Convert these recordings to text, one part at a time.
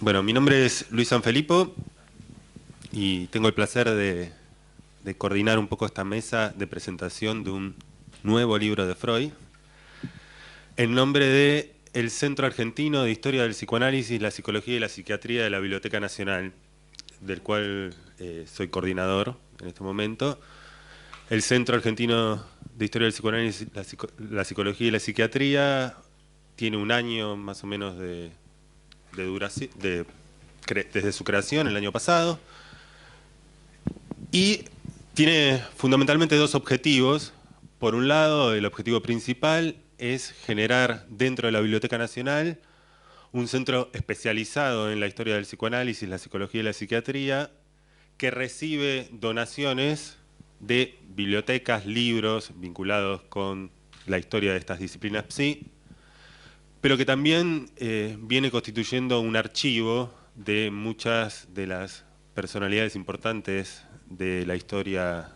Bueno, mi nombre es Luis Sanfilippo y tengo el placer de coordinar un poco esta mesa de presentación de un nuevo libro de Freud en nombre de el Centro Argentino de Historia del Psicoanálisis, la Psicología y la Psiquiatría de la Biblioteca Nacional, del cual soy coordinador en este momento. El Centro Argentino de Historia del Psicoanálisis, la Psicología y la Psiquiatría tiene un año más o menos de duración, desde su creación el año pasado. Y tiene fundamentalmente dos objetivos. Por un lado, el objetivo principal es generar dentro de la Biblioteca Nacional un centro especializado en la historia del psicoanálisis, la psicología y la psiquiatría, que recibe donaciones de bibliotecas, libros vinculados con la historia de estas disciplinas psi, pero que también viene constituyendo un archivo de muchas de las personalidades importantes de la historia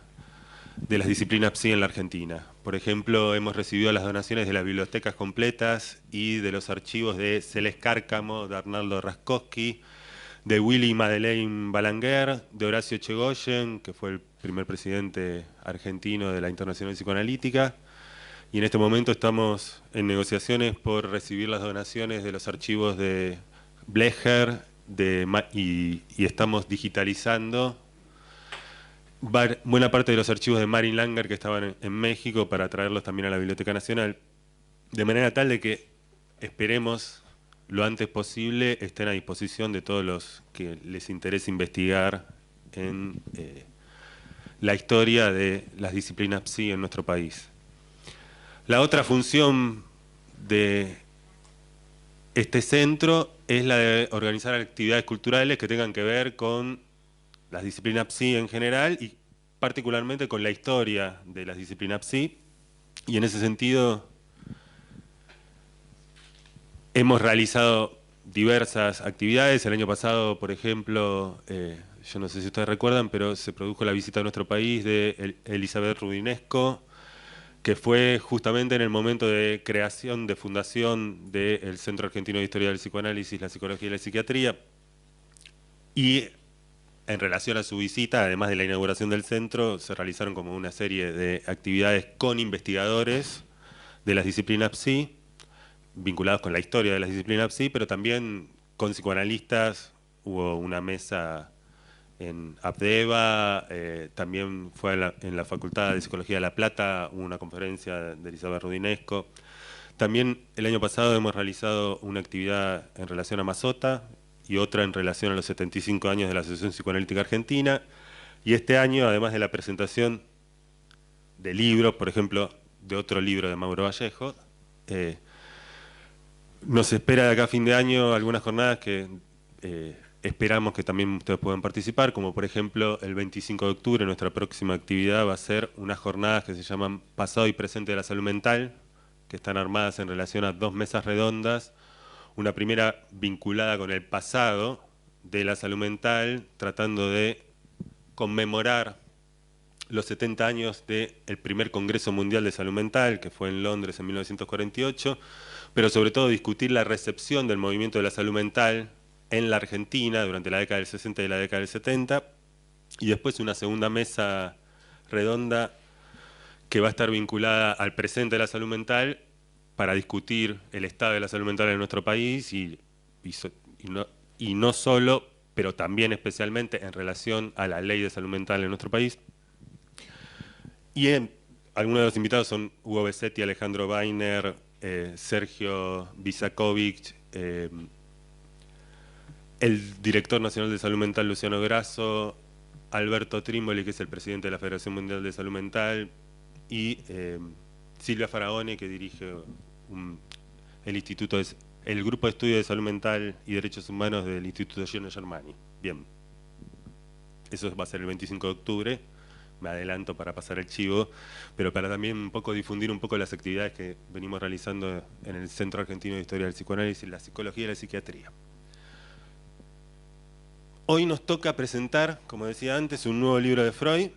de las disciplinas psi en la Argentina. Por ejemplo, hemos recibido las donaciones de las bibliotecas completas y de los archivos de Celeste Cárcamo, de Arnaldo Raskowski, de Willy Madeleine Balaguer, de Horacio Echegóyen, que fue el primer presidente argentino de la Internacional Psicoanalítica. Y en este momento estamos en negociaciones por recibir las donaciones de los archivos de Blecher y estamos digitalizando buena parte de los archivos de Marin Langer que estaban en México para traerlos también a la Biblioteca Nacional, de manera tal de que esperemos lo antes posible estén a disposición de todos los que les interese investigar en la historia de las disciplinas psi en nuestro país. La otra función de este centro es la de organizar actividades culturales que tengan que ver con las disciplinas psi en general y particularmente con la historia de las disciplinas psi. Y en ese sentido hemos realizado diversas actividades. El año pasado, por ejemplo, yo no sé si ustedes recuerdan, pero se produjo la visita a nuestro país de Elizabeth Rudinesco, que fue justamente en el momento de creación, de fundación del Centro Argentino de Historia del Psicoanálisis, la Psicología y la Psiquiatría. Y en relación a su visita, además de la inauguración del centro, se realizaron como una serie de actividades con investigadores de las disciplinas psi, vinculados con la historia de las disciplinas psi, pero también con psicoanalistas. Hubo una mesa en Abdeva, también fue en la Facultad de Psicología de La Plata, hubo una conferencia de Elizabeth Rudinesco. También el año pasado hemos realizado una actividad en relación a Mazota y otra en relación a los 75 años de la Asociación Psicoanalítica Argentina. Y este año, además de la presentación de libros, por ejemplo, de otro libro de Mauro Vallejo, nos espera de acá a fin de año algunas jornadas que esperamos que también ustedes puedan participar, como por ejemplo el 25 de octubre, nuestra próxima actividad va a ser unas jornadas que se llaman Pasado y Presente de la Salud Mental, que están armadas en relación a dos mesas redondas. Una primera vinculada con el pasado de la salud mental, tratando de conmemorar los 70 años del primer Congreso Mundial de Salud Mental, que fue en Londres en 1948, pero sobre todo discutir la recepción del movimiento de la salud mental en la Argentina durante la década del 60 y la década del 70, y después una segunda mesa redonda que va a estar vinculada al presente de la salud mental para discutir el estado de la salud mental en nuestro país y no solo, pero también especialmente en relación a la ley de salud mental en nuestro país. Y algunos de los invitados son Hugo Besetti, Alejandro Weiner, Sergio Bisakovic, el director nacional de salud mental Luciano Grasso, Alberto Trimboli, que es el presidente de la Federación Mundial de Salud Mental, y Silvia Faraone, que dirige el Grupo de Estudio de Salud Mental y Derechos Humanos del Instituto Giorgio Germani. Bien, eso va a ser el 25 de octubre. Me adelanto para pasar el chivo, pero para también un poco difundir un poco las actividades que venimos realizando en el Centro Argentino de Historia del Psicoanálisis, la Psicología y la Psiquiatría. Hoy nos toca presentar, como decía antes, un nuevo libro de Freud.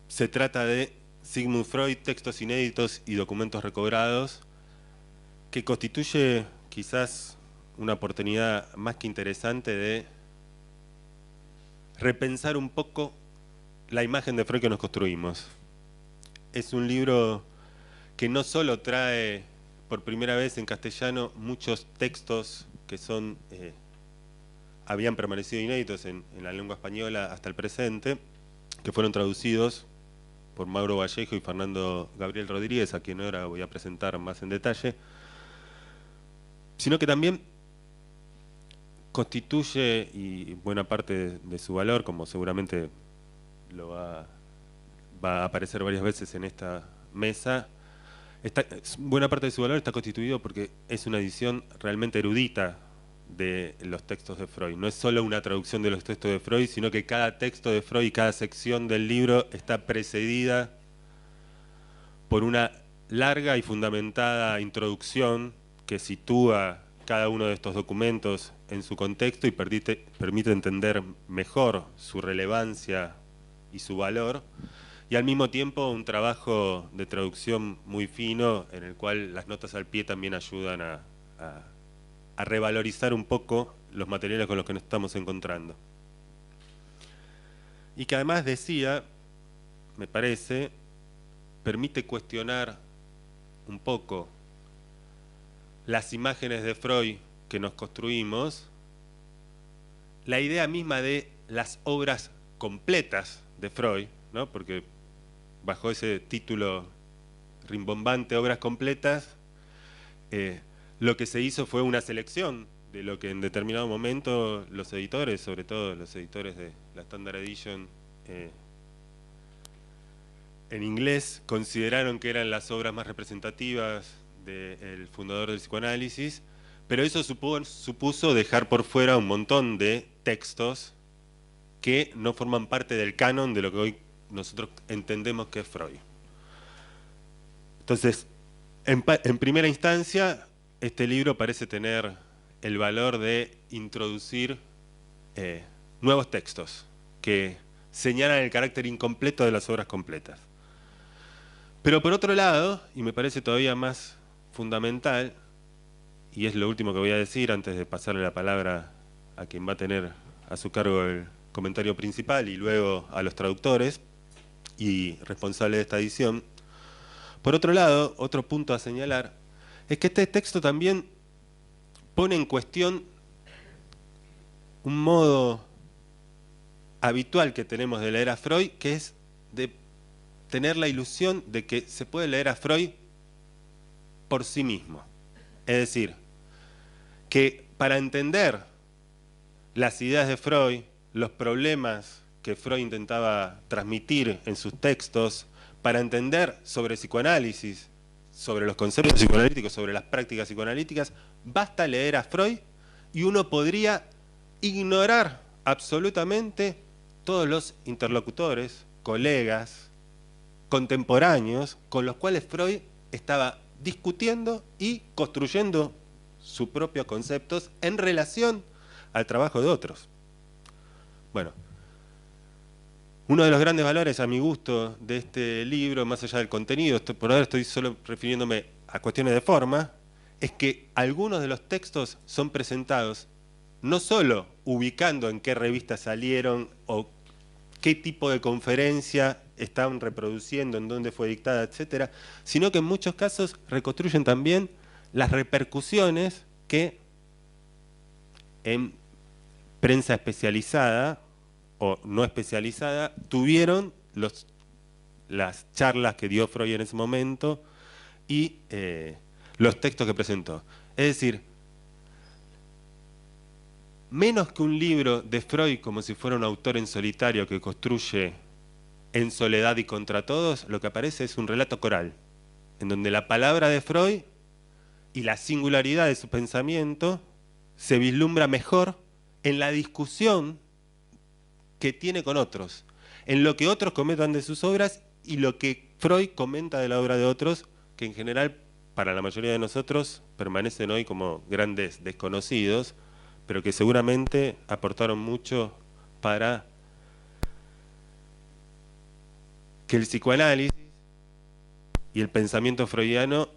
Se trata de Sigmund Freud, textos inéditos y documentos recobrados, que constituye quizás una oportunidad más que interesante de repensar un poco la imagen de Freud que nos construimos. Es un libro que no solo trae por primera vez en castellano muchos textos que habían permanecido inéditos en la lengua española hasta el presente, que fueron traducidos por Mauro Vallejo y Fernando Gabriel Rodríguez, a quien ahora voy a presentar más en detalle, sino que también constituye, y buena parte de su valor, como seguramente va a aparecer varias veces en esta mesa, buena parte de su valor está constituido porque es una edición realmente erudita de los textos de Freud. No es solo una traducción de los textos de Freud, sino que cada texto de Freud y cada sección del libro está precedida por una larga y fundamentada introducción que sitúa cada uno de estos documentos en su contexto y permite entender mejor su relevancia y su valor, y al mismo tiempo un trabajo de traducción muy fino en el cual las notas al pie también ayudan a revalorizar un poco los materiales con los que nos estamos encontrando. Y que además decía, me parece, permite cuestionar un poco las imágenes de Freud que nos construimos, la idea misma de las obras completas de Freud, ¿no? Porque bajo ese título rimbombante, obras completas, lo que se hizo fue una selección de lo que en determinado momento los editores, sobre todo los editores de la Standard Edition en inglés, consideraron que eran las obras más representativas del fundador del psicoanálisis, pero eso supuso dejar por fuera un montón de textos que no forman parte del canon de lo que hoy nosotros entendemos que es Freud. Entonces, en primera instancia, este libro parece tener el valor de introducir nuevos textos que señalan el carácter incompleto de las obras completas. Pero por otro lado, y me parece todavía más fundamental, y es lo último que voy a decir antes de pasarle la palabra a quien va a tener a su cargo el comentario principal y luego a los traductores y responsables de esta edición. Por otro lado, otro punto a señalar es que este texto también pone en cuestión un modo habitual que tenemos de leer a Freud, que es de tener la ilusión de que se puede leer a Freud por sí mismo. Es decir, que para entender las ideas de Freud, los problemas que Freud intentaba transmitir en sus textos, para entender sobre psicoanálisis, sobre los conceptos psicoanalíticos, sobre las prácticas psicoanalíticas, basta leer a Freud y uno podría ignorar absolutamente todos los interlocutores, colegas, contemporáneos con los cuales Freud estaba discutiendo y construyendo sus propios conceptos en relación al trabajo de otros. Bueno, uno de los grandes valores a mi gusto de este libro, más allá del contenido, por ahora estoy solo refiriéndome a cuestiones de forma, es que algunos de los textos son presentados no solo ubicando en qué revistas salieron o qué tipo de conferencia están reproduciendo, en dónde fue dictada, etcétera, sino que en muchos casos reconstruyen también las repercusiones que en prensa especializada o no especializada tuvieron las charlas que dio Freud en ese momento y los textos que presentó. Es decir, menos que un libro de Freud como si fuera un autor en solitario que construye en soledad y contra todos, lo que aparece es un relato coral, en donde la palabra de Freud y la singularidad de su pensamiento se vislumbra mejor en la discusión que tiene con otros, en lo que otros comentan de sus obras y lo que Freud comenta de la obra de otros, que en general para la mayoría de nosotros permanecen hoy como grandes desconocidos, pero que seguramente aportaron mucho para que el psicoanálisis y el pensamiento freudiano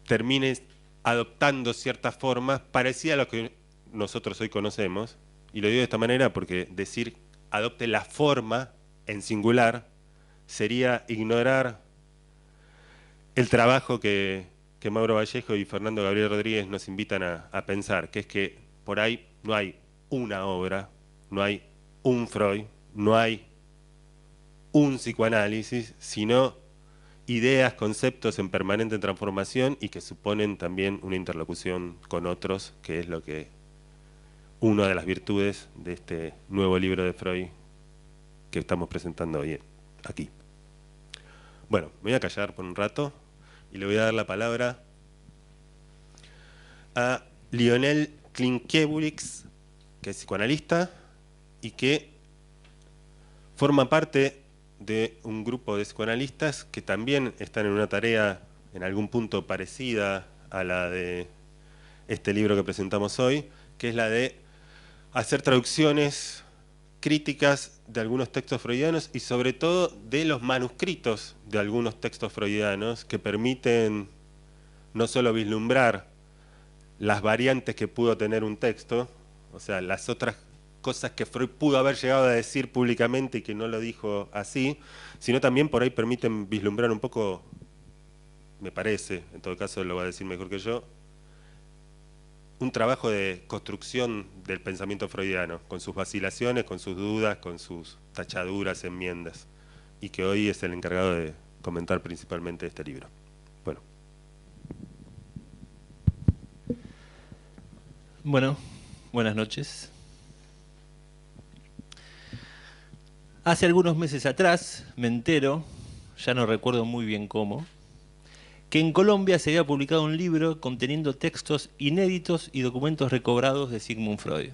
termine adoptando ciertas formas parecidas a lo que nosotros hoy conocemos. Y lo digo de esta manera porque decir adopte la forma en singular sería ignorar el trabajo que Mauro Vallejo y Fernando Gabriel Rodríguez nos invitan a pensar, que es que por ahí no hay una obra, no hay un Freud, no hay un psicoanálisis, sino ideas, conceptos en permanente transformación y que suponen también una interlocución con otros, que es lo que una de las virtudes de este nuevo libro de Freud que estamos presentando hoy aquí. Bueno, me voy a callar por un rato y le voy a dar la palabra a Lionel Klinkiewicz, que es psicoanalista y que forma parte de un grupo de psicoanalistas que también están en una tarea en algún punto parecida a la de este libro que presentamos hoy, que es la de hacer traducciones críticas de algunos textos freudianos y sobre todo de los manuscritos de algunos textos freudianos que permiten no solo vislumbrar las variantes que pudo tener un texto, o sea, las otras cosas que Freud pudo haber llegado a decir públicamente y que no lo dijo así, sino también por ahí permiten vislumbrar un poco, me parece, en todo caso lo va a decir mejor que yo, un trabajo de construcción del pensamiento freudiano, con sus vacilaciones, con sus dudas, con sus tachaduras, enmiendas, y que hoy es el encargado de comentar principalmente este libro. Bueno. Bueno, buenas noches. Hace algunos meses atrás me entero, ya no recuerdo muy bien cómo, que en Colombia se había publicado un libro conteniendo textos inéditos y documentos recobrados de Sigmund Freud.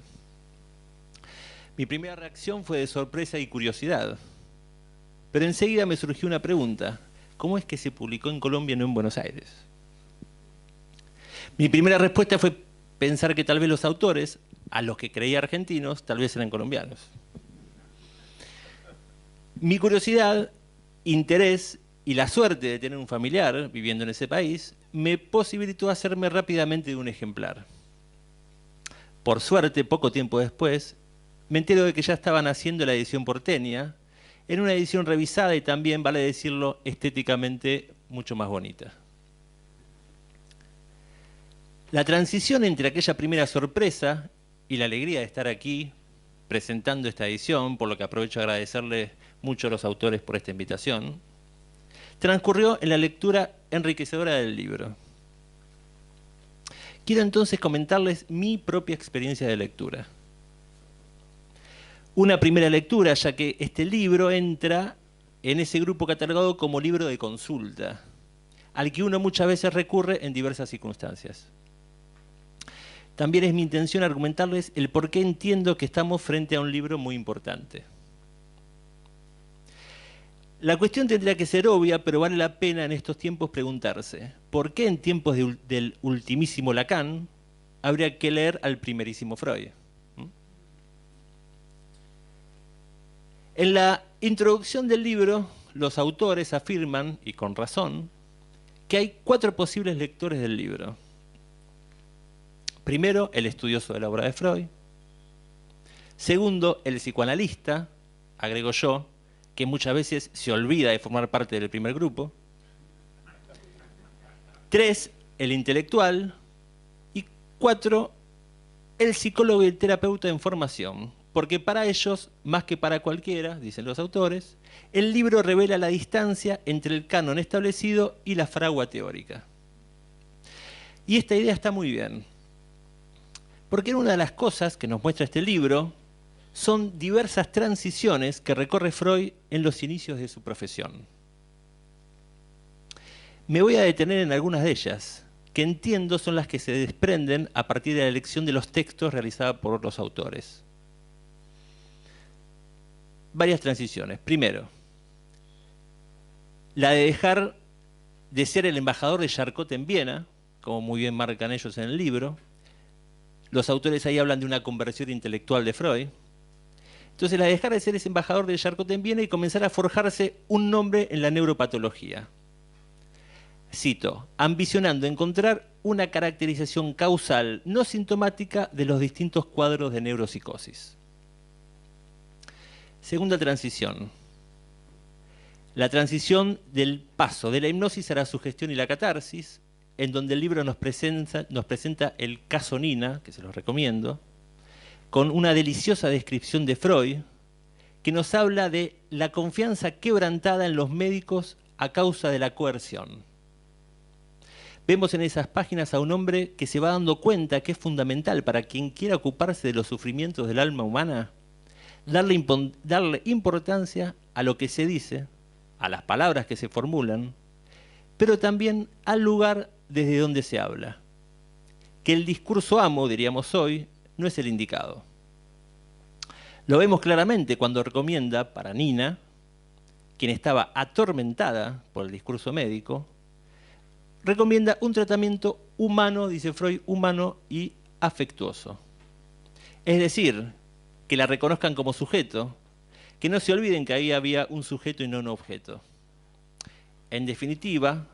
Mi primera reacción fue de sorpresa y curiosidad, pero enseguida me surgió una pregunta: ¿cómo es que se publicó en Colombia y no en Buenos Aires? Mi primera respuesta fue pensar que tal vez los autores, a los que creía argentinos, tal vez eran colombianos. Mi curiosidad, interés y la suerte de tener un familiar viviendo en ese país me posibilitó hacerme rápidamente de un ejemplar. Por suerte, poco tiempo después, me entero de que ya estaban haciendo la edición porteña, en una edición revisada y también, vale decirlo, estéticamente mucho más bonita. La transición entre aquella primera sorpresa y la alegría de estar aquí presentando esta edición, por lo que aprovecho a agradecerle mucho a los autores por esta invitación, transcurrió en la lectura enriquecedora del libro. Quiero entonces comentarles mi propia experiencia de lectura. Una primera lectura, ya que este libro entra en ese grupo catalogado como libro de consulta, al que uno muchas veces recurre en diversas circunstancias. También es mi intención argumentarles el por qué entiendo que estamos frente a un libro muy importante. La cuestión tendría que ser obvia, pero vale la pena en estos tiempos preguntarse: ¿por qué en tiempos del ultimísimo Lacan habría que leer al primerísimo Freud? En la introducción del libro, los autores afirman, y con razón, que hay 4 posibles lectores del libro. Primero, el estudioso de la obra de Freud. Segundo, el psicoanalista, agrego yo, que muchas veces se olvida de formar parte del primer grupo. 3, el intelectual. Y 4, el psicólogo y el terapeuta en formación. Porque para ellos, más que para cualquiera, dicen los autores, el libro revela la distancia entre el canon establecido y la fragua teórica. Y esta idea está muy bien, porque una de las cosas que nos muestra este libro son diversas transiciones que recorre Freud en los inicios de su profesión. Me voy a detener en algunas de ellas, que entiendo son las que se desprenden a partir de la elección de los textos realizada por los autores. Varias transiciones. Primero, la de dejar de ser el embajador de Charcot en Viena, como muy bien marcan ellos en el libro. Los autores ahí hablan de una conversión intelectual de Freud. Entonces, la de dejar de ser ese embajador de Charcot en Viena y comenzar a forjarse un nombre en la neuropatología. cito, ambicionando encontrar una caracterización causal no sintomática de los distintos cuadros de neuropsicosis. Segunda transición. La transición del paso de la hipnosis a la sugestión y la catarsis, en donde el libro nos presenta el caso Nina, que se los recomiendo, con una deliciosa descripción de Freud, que nos habla de la confianza quebrantada en los médicos a causa de la coerción. Vemos en esas páginas a un hombre que se va dando cuenta que es fundamental para quien quiera ocuparse de los sufrimientos del alma humana, darle importancia a lo que se dice, a las palabras que se formulan, pero también al lugar desde donde se habla. Que el discurso amo, diríamos hoy, no es el indicado. Lo vemos claramente cuando recomienda para Nina, quien estaba atormentada por el discurso médico, recomienda un tratamiento humano, dice Freud, humano y afectuoso. Es decir, que la reconozcan como sujeto, que no se olviden que ahí había un sujeto y no un objeto. En definitiva,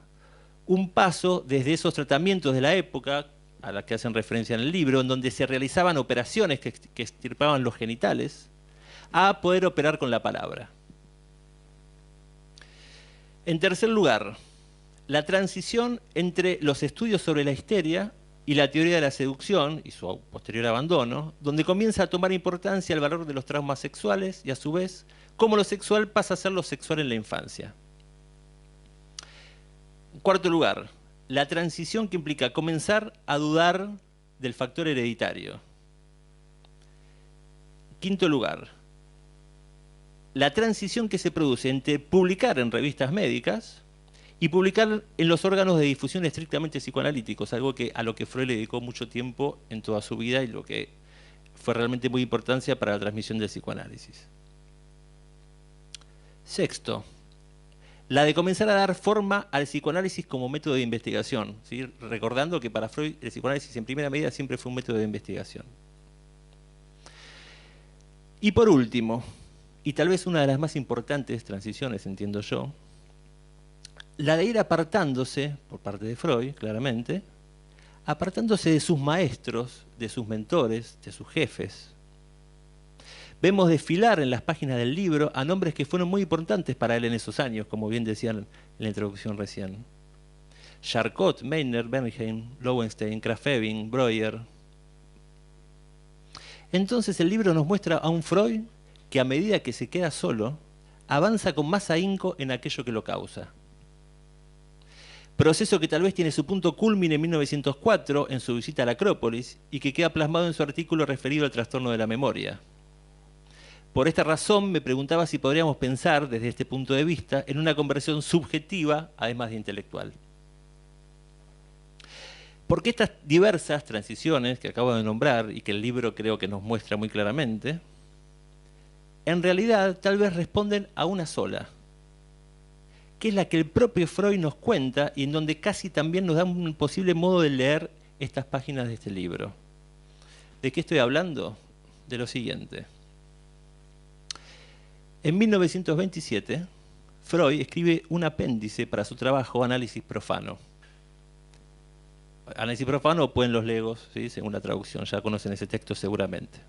un paso desde esos tratamientos de la época, a la que hacen referencia en el libro, en donde se realizaban operaciones que extirpaban los genitales, a poder operar con la palabra. En tercer lugar, la transición entre los estudios sobre la histeria y la teoría de la seducción y su posterior abandono, donde comienza a tomar importancia el valor de los traumas sexuales y a su vez, cómo lo sexual pasa a ser lo sexual en la infancia. En cuarto lugar, la transición que implica comenzar a dudar del factor hereditario. Quinto lugar, la transición que se produce entre publicar en revistas médicas y publicar en los órganos de difusión estrictamente psicoanalíticos, algo a lo que Freud le dedicó mucho tiempo en toda su vida y lo que fue realmente muy importante para la transmisión del psicoanálisis. Sexto, la de comenzar a dar forma al psicoanálisis como método de investigación, ¿sí? Recordando que para Freud el psicoanálisis en primera medida siempre fue un método de investigación. Y por último, y tal vez una de las más importantes transiciones, entiendo yo, la de ir apartándose, por parte de Freud, claramente, apartándose de sus maestros, de sus mentores, de sus jefes. Vemos desfilar en las páginas del libro a nombres que fueron muy importantes para él en esos años, como bien decían en la introducción recién. Charcot, Meitner, Bernheim, Lowenstein, Krafft-Ebing, Breuer. Entonces el libro nos muestra a un Freud que a medida que se queda solo, avanza con más ahínco en aquello que lo causa. Proceso que tal vez tiene su punto culmine en 1904 en su visita a la Acrópolis y que queda plasmado en su artículo referido al trastorno de la memoria. Por esta razón me preguntaba si podríamos pensar desde este punto de vista en una conversión subjetiva, además de intelectual. Porque estas diversas transiciones que acabo de nombrar y que el libro creo que nos muestra muy claramente, en realidad tal vez responden a una sola, que es la que el propio Freud nos cuenta y en donde casi también nos da un posible modo de leer estas páginas de este libro. ¿De qué estoy hablando? De lo siguiente. En 1927, Freud escribe un apéndice para su trabajo Análisis profano. Análisis profano o pueden los legos, ¿sí? Según la traducción, ya conocen ese texto seguramente.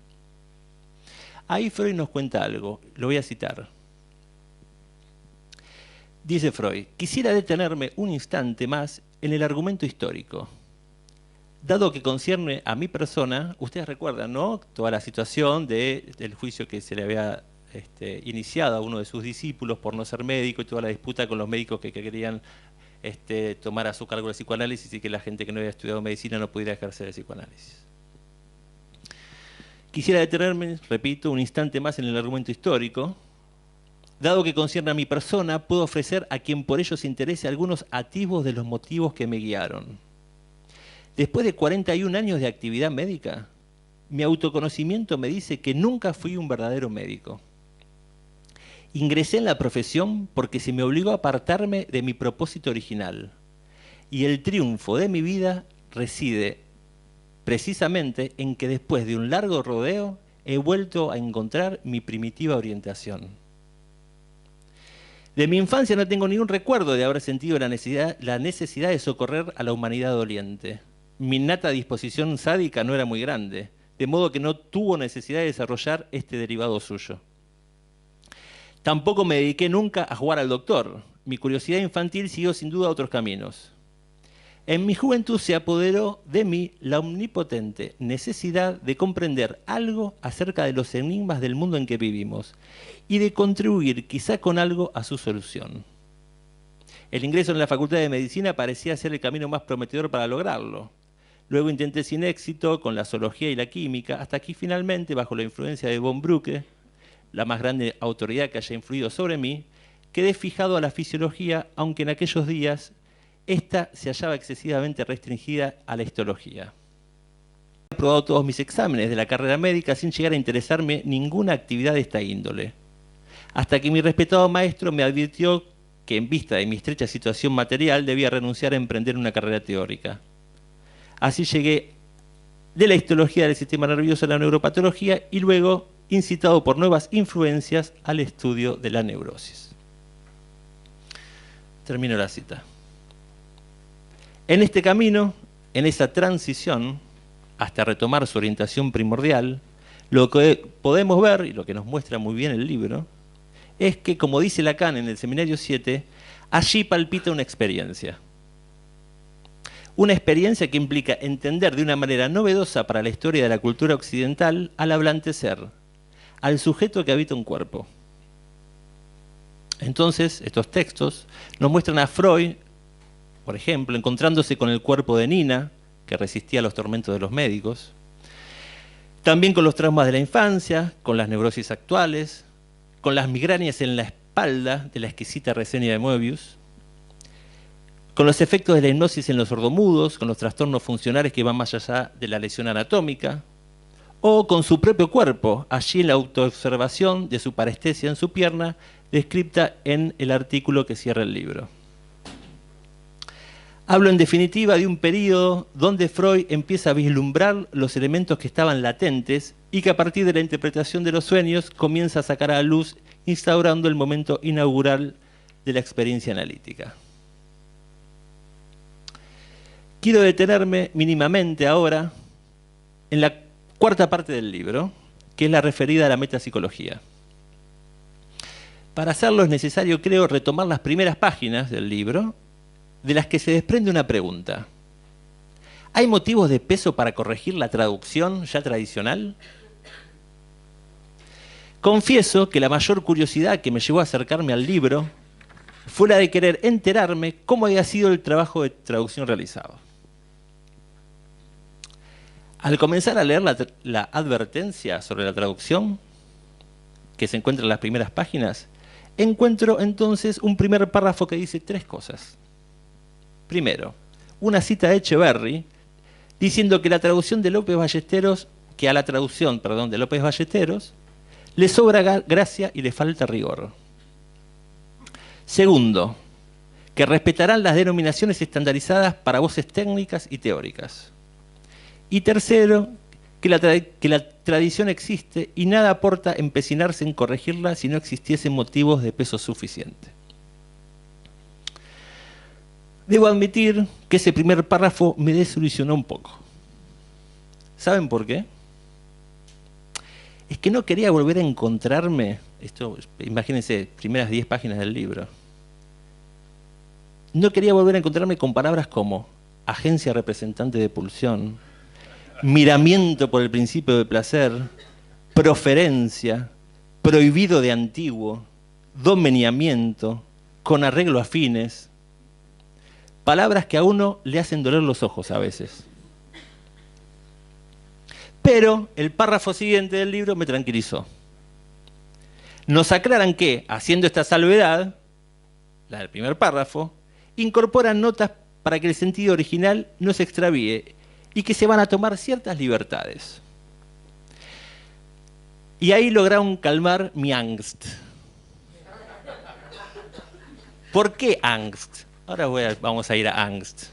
Ahí Freud nos cuenta algo, lo voy a citar. Dice Freud, quisiera detenerme un instante más en el argumento histórico. Dado que concierne a mi persona, ustedes recuerdan, ¿no? Toda la situación del juicio que se le había iniciado a uno de sus discípulos por no ser médico y toda la disputa con los médicos que querían tomar a su cargo el psicoanálisis y que la gente que no había estudiado medicina no pudiera ejercer el psicoanálisis. Quisiera detenerme, repito, un instante más en el argumento histórico. Dado que concierne a mi persona, puedo ofrecer a quien por ello se interese algunos atisbos de los motivos que me guiaron. Después de 41 años de actividad médica, mi autoconocimiento me dice que nunca fui un verdadero médico. Ingresé en la profesión porque se me obligó a apartarme de mi propósito original. Y el triunfo de mi vida reside precisamente en que después de un largo rodeo he vuelto a encontrar mi primitiva orientación. De mi infancia no tengo ningún recuerdo de haber sentido la necesidad de socorrer a la humanidad doliente. Mi innata disposición sádica no era muy grande, de modo que no tuvo necesidad de desarrollar este derivado suyo. Tampoco me dediqué nunca a jugar al doctor. Mi curiosidad infantil siguió sin duda otros caminos. En mi juventud se apoderó de mí la omnipotente necesidad de comprender algo acerca de los enigmas del mundo en que vivimos y de contribuir quizá con algo a su solución. El ingreso en la Facultad de Medicina parecía ser el camino más prometedor para lograrlo. Luego intenté sin éxito con la zoología y la química, hasta que finalmente, bajo la influencia de von Brücke, la más grande autoridad que haya influido sobre mí, quedé fijado a la fisiología, aunque en aquellos días esta se hallaba excesivamente restringida a la histología. He aprobado todos mis exámenes de la carrera médica sin llegar a interesarme ninguna actividad de esta índole, hasta que mi respetado maestro me advirtió que en vista de mi estrecha situación material debía renunciar a emprender una carrera teórica. Así llegué de la histología del sistema nervioso a la neuropatología y luego, incitado por nuevas influencias, al estudio de la neurosis. Termino la cita. En este camino, en esa transición, hasta retomar su orientación primordial, lo que podemos ver, y lo que nos muestra muy bien el libro, es que, como dice Lacan en el Seminario 7, allí palpita una experiencia. Una experiencia que implica entender de una manera novedosa para la historia de la cultura occidental al hablante ser, al sujeto que habita un cuerpo. Entonces, estos textos nos muestran a Freud, por ejemplo, encontrándose con el cuerpo de Nina, que resistía a los tormentos de los médicos, también con los traumas de la infancia, con las neurosis actuales, con las migrañas en la espalda de la exquisita reseña de Moebius, con los efectos de la hipnosis en los sordomudos, con los trastornos funcionales que van más allá de la lesión anatómica, o con su propio cuerpo, allí en la autoobservación de su parestesia en su pierna, descrita en el artículo que cierra el libro. Hablo en definitiva de un periodo donde Freud empieza a vislumbrar los elementos que estaban latentes y que a partir de la interpretación de los sueños comienza a sacar a la luz, instaurando el momento inaugural de la experiencia analítica. Quiero detenerme mínimamente ahora en la cuarta parte del libro, que es la referida a la metapsicología. Para hacerlo es necesario, creo, retomar las primeras páginas del libro, de las que se desprende una pregunta. ¿Hay motivos de peso para corregir la traducción ya tradicional? Confieso que la mayor curiosidad que me llevó a acercarme al libro fue la de querer enterarme cómo había sido el trabajo de traducción realizado. Al comenzar a leer la advertencia sobre la traducción, que se encuentra en las primeras páginas, encuentro entonces un primer párrafo que dice tres cosas. Primero, una cita de Echeverry diciendo que a la traducción de López Ballesteros le sobra gracia y le falta rigor. Segundo, que respetarán las denominaciones estandarizadas para voces técnicas y teóricas. Y tercero, que la tradición existe y nada aporta empecinarse en corregirla si no existiesen motivos de peso suficiente. Debo admitir que ese primer párrafo me desilusionó un poco. ¿Saben por qué? Es que no quería volver a encontrarme, imagínense, primeras 10 páginas del libro. No quería volver a encontrarme con palabras como agencia representante de pulsión, miramiento por el principio de placer, proferencia, prohibido de antiguo, domeniamiento, con arreglo a fines. Palabras que a uno le hacen doler los ojos a veces. Pero el párrafo siguiente del libro me tranquilizó. Nos aclaran que, haciendo esta salvedad, la del primer párrafo, incorporan notas para que el sentido original no se extravíe y que se van a tomar ciertas libertades. Y ahí lograron calmar mi angst. ¿Por qué angst? Ahora vamos a ir a angst.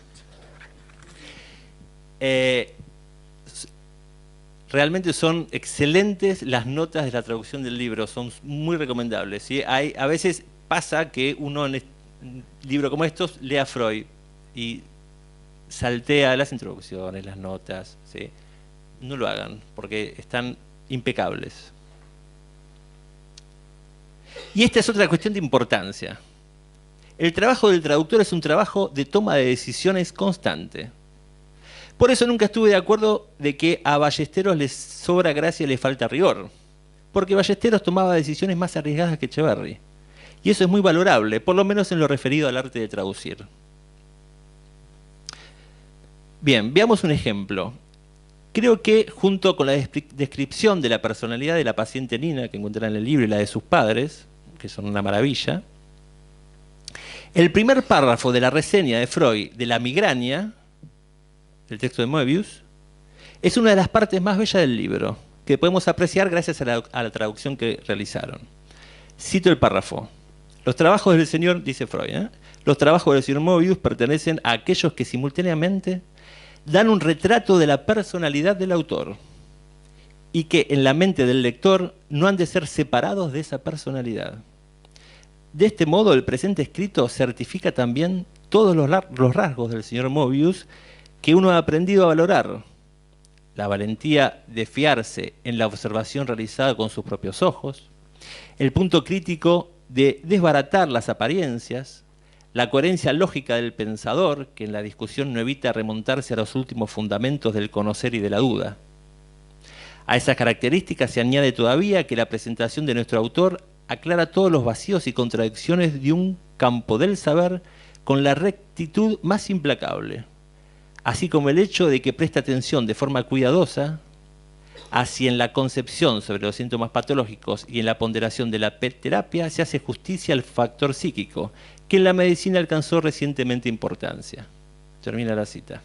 Realmente son excelentes las notas de la traducción del libro, son muy recomendables, ¿sí? A veces pasa que uno en un libro como estos lee a Freud y saltea las introducciones, las notas, ¿sí? No lo hagan, porque están impecables. Y esta es otra cuestión de importancia. El trabajo del traductor es un trabajo de toma de decisiones constante. Por eso nunca estuve de acuerdo de que a Ballesteros les sobra gracia y le falta rigor. Porque Ballesteros tomaba decisiones más arriesgadas que Echeverri. Y eso es muy valorable, por lo menos en lo referido al arte de traducir. Bien, veamos un ejemplo. Creo que junto con la descripción de la personalidad de la paciente Nina, que encuentran en el libro, y la de sus padres, que son una maravilla, el primer párrafo de la reseña de Freud de la migraña, el texto de Moebius, es una de las partes más bellas del libro, que podemos apreciar gracias a la traducción que realizaron. Cito el párrafo. Los trabajos del señor, dice Freud, los trabajos del señor Moebius pertenecen a aquellos que simultáneamente dan un retrato de la personalidad del autor y que en la mente del lector no han de ser separados de esa personalidad. De este modo, el presente escrito certifica también todos los rasgos del señor Moebius que uno ha aprendido a valorar. La valentía de fiarse en la observación realizada con sus propios ojos, el punto crítico de desbaratar las apariencias, la coherencia lógica del pensador, que en la discusión no evita remontarse a los últimos fundamentos del conocer y de la duda. A esas características se añade todavía que la presentación de nuestro autor aclara todos los vacíos y contradicciones de un campo del saber con la rectitud más implacable, así como el hecho de que presta atención de forma cuidadosa así en la concepción sobre los síntomas patológicos y en la ponderación de la terapia se hace justicia al factor psíquico, que en la medicina alcanzó recientemente importancia. Termina la cita.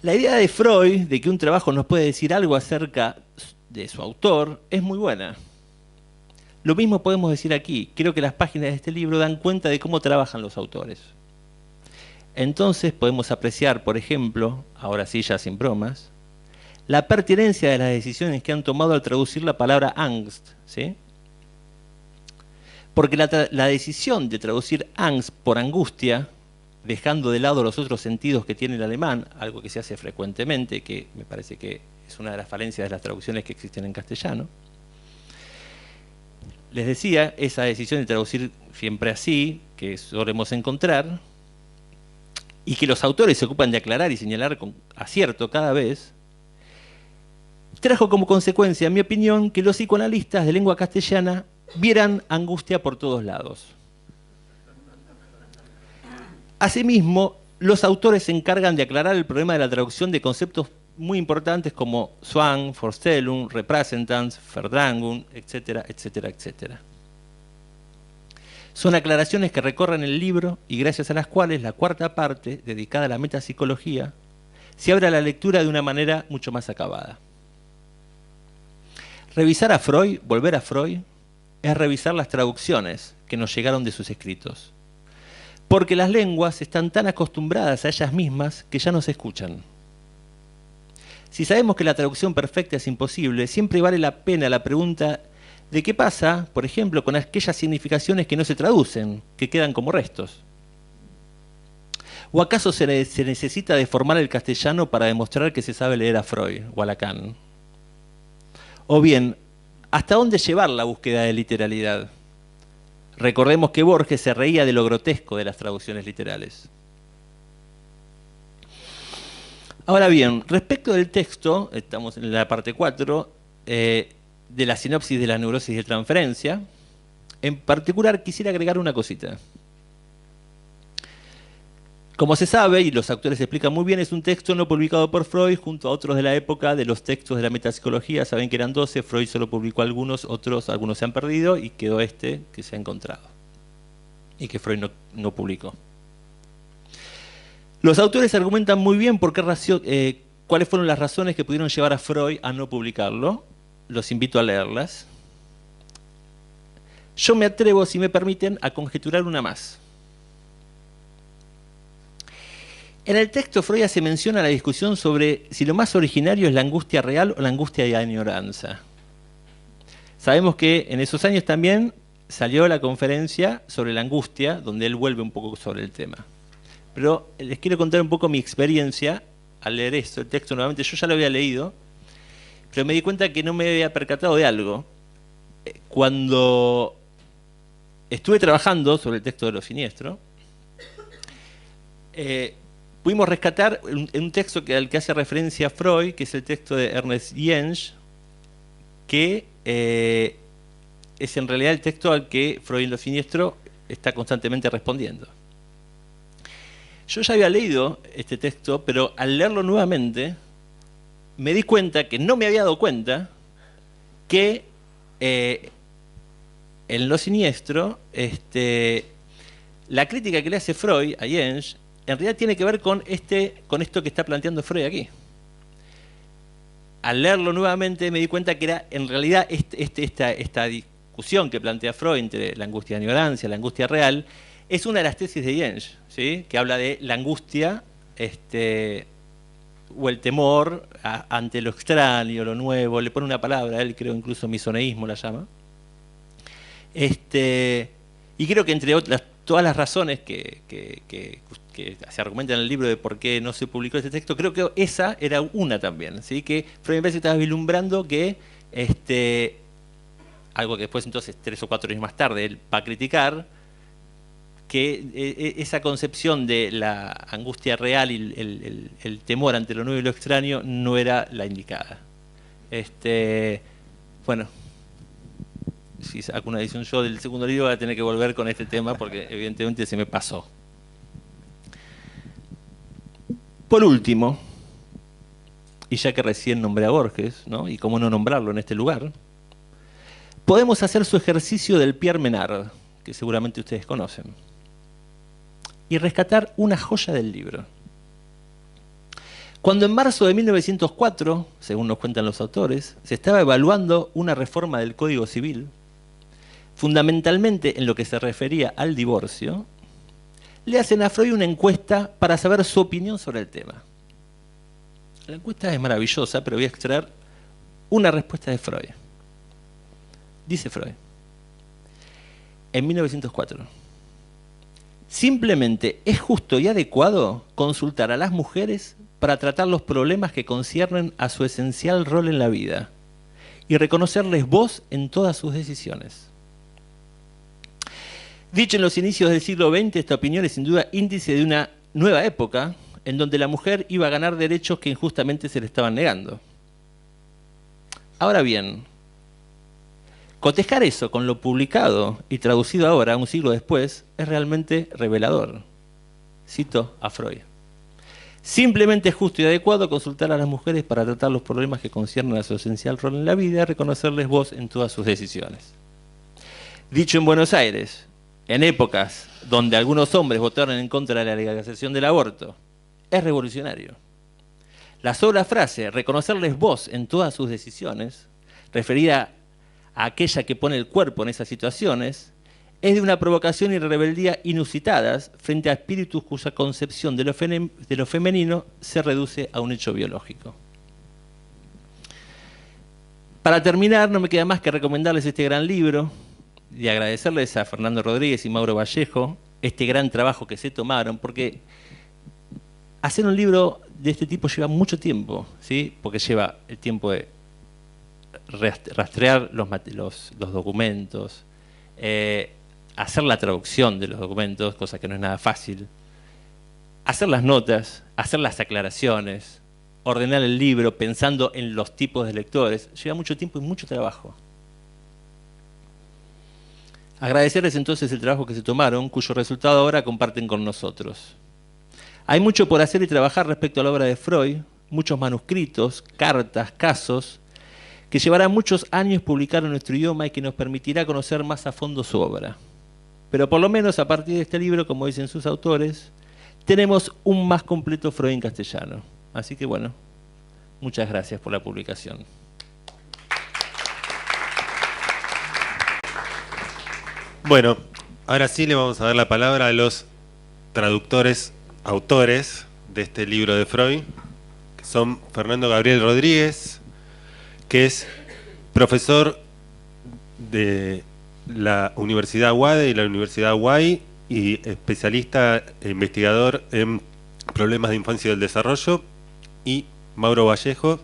La idea de Freud de que un trabajo nos puede decir algo acerca de su autor es muy buena. Lo mismo podemos decir aquí. Creo que las páginas de este libro dan cuenta de cómo trabajan los autores. Entonces podemos apreciar, por ejemplo, ahora sí ya sin bromas, la pertinencia de las decisiones que han tomado al traducir la palabra Angst, ¿sí? Porque la decisión de traducir Angst por angustia, dejando de lado los otros sentidos que tiene el alemán, algo que se hace frecuentemente, que me parece que es una de las falencias de las traducciones que existen en castellano. Les decía, esa decisión de traducir siempre así, que solemos encontrar, y que los autores se ocupan de aclarar y señalar con acierto cada vez, trajo como consecuencia, en mi opinión, que los psicoanalistas de lengua castellana vieran angustia por todos lados. Asimismo, los autores se encargan de aclarar el problema de la traducción de conceptos muy importantes como Zwang, Vorstellung, Repräsentanz, Verdrängung, etcétera, etcétera, etcétera. Son aclaraciones que recorren el libro y gracias a las cuales la cuarta parte, dedicada a la metapsicología, se abre a la lectura de una manera mucho más acabada. Revisar a Freud, volver a Freud, es revisar las traducciones que nos llegaron de sus escritos. Porque las lenguas están tan acostumbradas a ellas mismas que ya no se escuchan. Si sabemos que la traducción perfecta es imposible, siempre vale la pena la pregunta de qué pasa, por ejemplo, con aquellas significaciones que no se traducen, que quedan como restos. ¿O acaso se necesita deformar el castellano para demostrar que se sabe leer a Freud o a Lacan? O bien, ¿hasta dónde llevar la búsqueda de literalidad? Recordemos que Borges se reía de lo grotesco de las traducciones literales. Ahora bien, respecto del texto, estamos en la parte 4, de la sinopsis de la neurosis de transferencia, en particular quisiera agregar una cosita. Como se sabe, y los autores explican muy bien, es un texto no publicado por Freud junto a otros de la época de los textos de la metapsicología. Saben que eran 12, Freud solo publicó algunos, algunos se han perdido y quedó este que se ha encontrado y que Freud no publicó. Los autores argumentan muy bien por qué cuáles fueron las razones que pudieron llevar a Freud a no publicarlo. Los invito a leerlas. Yo me atrevo, si me permiten, a conjeturar una más. En el texto Freud hace mención a la discusión sobre si lo más originario es la angustia real o la angustia de la añoranza. Sabemos que en esos años también salió la conferencia sobre la angustia, donde él vuelve un poco sobre el tema. Pero les quiero contar un poco mi experiencia al leer esto, el texto nuevamente. Yo ya lo había leído, pero me di cuenta que no me había percatado de algo. Cuando estuve trabajando sobre el texto de Lo Siniestro, pudimos rescatar un texto al que hace referencia Freud, que es el texto de Ernest Jens, que es en realidad el texto al que Freud en Lo Siniestro está constantemente respondiendo. Yo ya había leído este texto, pero al leerlo nuevamente me di cuenta que no me había dado cuenta que en Lo Siniestro la crítica que le hace Freud a Jens en realidad tiene que ver con esto que está planteando Freud aquí. Al leerlo nuevamente me di cuenta que era en realidad esta discusión que plantea Freud entre la angustia de la ignorancia, la angustia real, es una de las tesis de Jens, ¿sí? Que habla de la angustia o el temor ante lo extraño, lo nuevo, le pone una palabra, él creo incluso misoneísmo la llama. Y creo que entre otras, todas las razones que se argumentan en el libro de por qué no se publicó este texto, creo que esa era una también, ¿sí? Que Freud me parece que estaba vislumbrando que algo que después entonces 3 o 4 años más tarde él va a criticar, que esa concepción de la angustia real y el temor ante lo nuevo y lo extraño no era la indicada. Bueno, si saco una edición yo del segundo libro voy a tener que volver con este tema porque evidentemente se me pasó. Por último, y ya que recién nombré a Borges, ¿no? Y cómo no nombrarlo en este lugar, podemos hacer su ejercicio del Pierre Menard, que seguramente ustedes conocen, y rescatar una joya del libro. Cuando en marzo de 1904, según nos cuentan los autores, se estaba evaluando una reforma del Código Civil, fundamentalmente en lo que se refería al divorcio, le hacen a Freud una encuesta para saber su opinión sobre el tema. La encuesta es maravillosa, pero voy a extraer una respuesta de Freud. Dice Freud, en 1904, simplemente es justo y adecuado consultar a las mujeres para tratar los problemas que conciernen a su esencial rol en la vida y reconocerles voz en todas sus decisiones. Dicho en los inicios del siglo XX, esta opinión es sin duda índice de una nueva época en donde la mujer iba a ganar derechos que injustamente se le estaban negando. Ahora bien, cotejar eso con lo publicado y traducido ahora, un siglo después, es realmente revelador. Cito a Freud. Simplemente es justo y adecuado consultar a las mujeres para tratar los problemas que conciernen a su esencial rol en la vida y reconocerles voz en todas sus decisiones. Dicho en Buenos Aires, en épocas donde algunos hombres votaron en contra de la legalización del aborto, es revolucionario. La sola frase, reconocerles voz en todas sus decisiones, referida a aquella que pone el cuerpo en esas situaciones, es de una provocación y rebeldía inusitadas frente a espíritus cuya concepción de lo femenino se reduce a un hecho biológico. Para terminar, no me queda más que recomendarles este gran libro y agradecerles a Fernando Rodríguez y Mauro Vallejo este gran trabajo que se tomaron, porque hacer un libro de este tipo lleva mucho tiempo, ¿sí? Porque lleva el tiempo de rastrear los documentos, hacer la traducción de los documentos, cosa que no es nada fácil, hacer las notas, hacer las aclaraciones, ordenar el libro pensando en los tipos de lectores, lleva mucho tiempo y mucho trabajo. Agradecerles entonces el trabajo que se tomaron, cuyo resultado ahora comparten con nosotros. Hay mucho por hacer y trabajar respecto a la obra de Freud, muchos manuscritos, cartas, casos, que llevará muchos años publicar en nuestro idioma y que nos permitirá conocer más a fondo su obra. Pero por lo menos a partir de este libro, como dicen sus autores, tenemos un más completo Freud en castellano. Así que bueno, muchas gracias por la publicación. Bueno, ahora sí le vamos a dar la palabra a los traductores, autores de este libro de Freud, que son Fernando Gabriel Rodríguez, que es profesor de la Universidad UADE y la Universidad UAI, y especialista e investigador en problemas de infancia y del desarrollo, y Mauro Vallejo,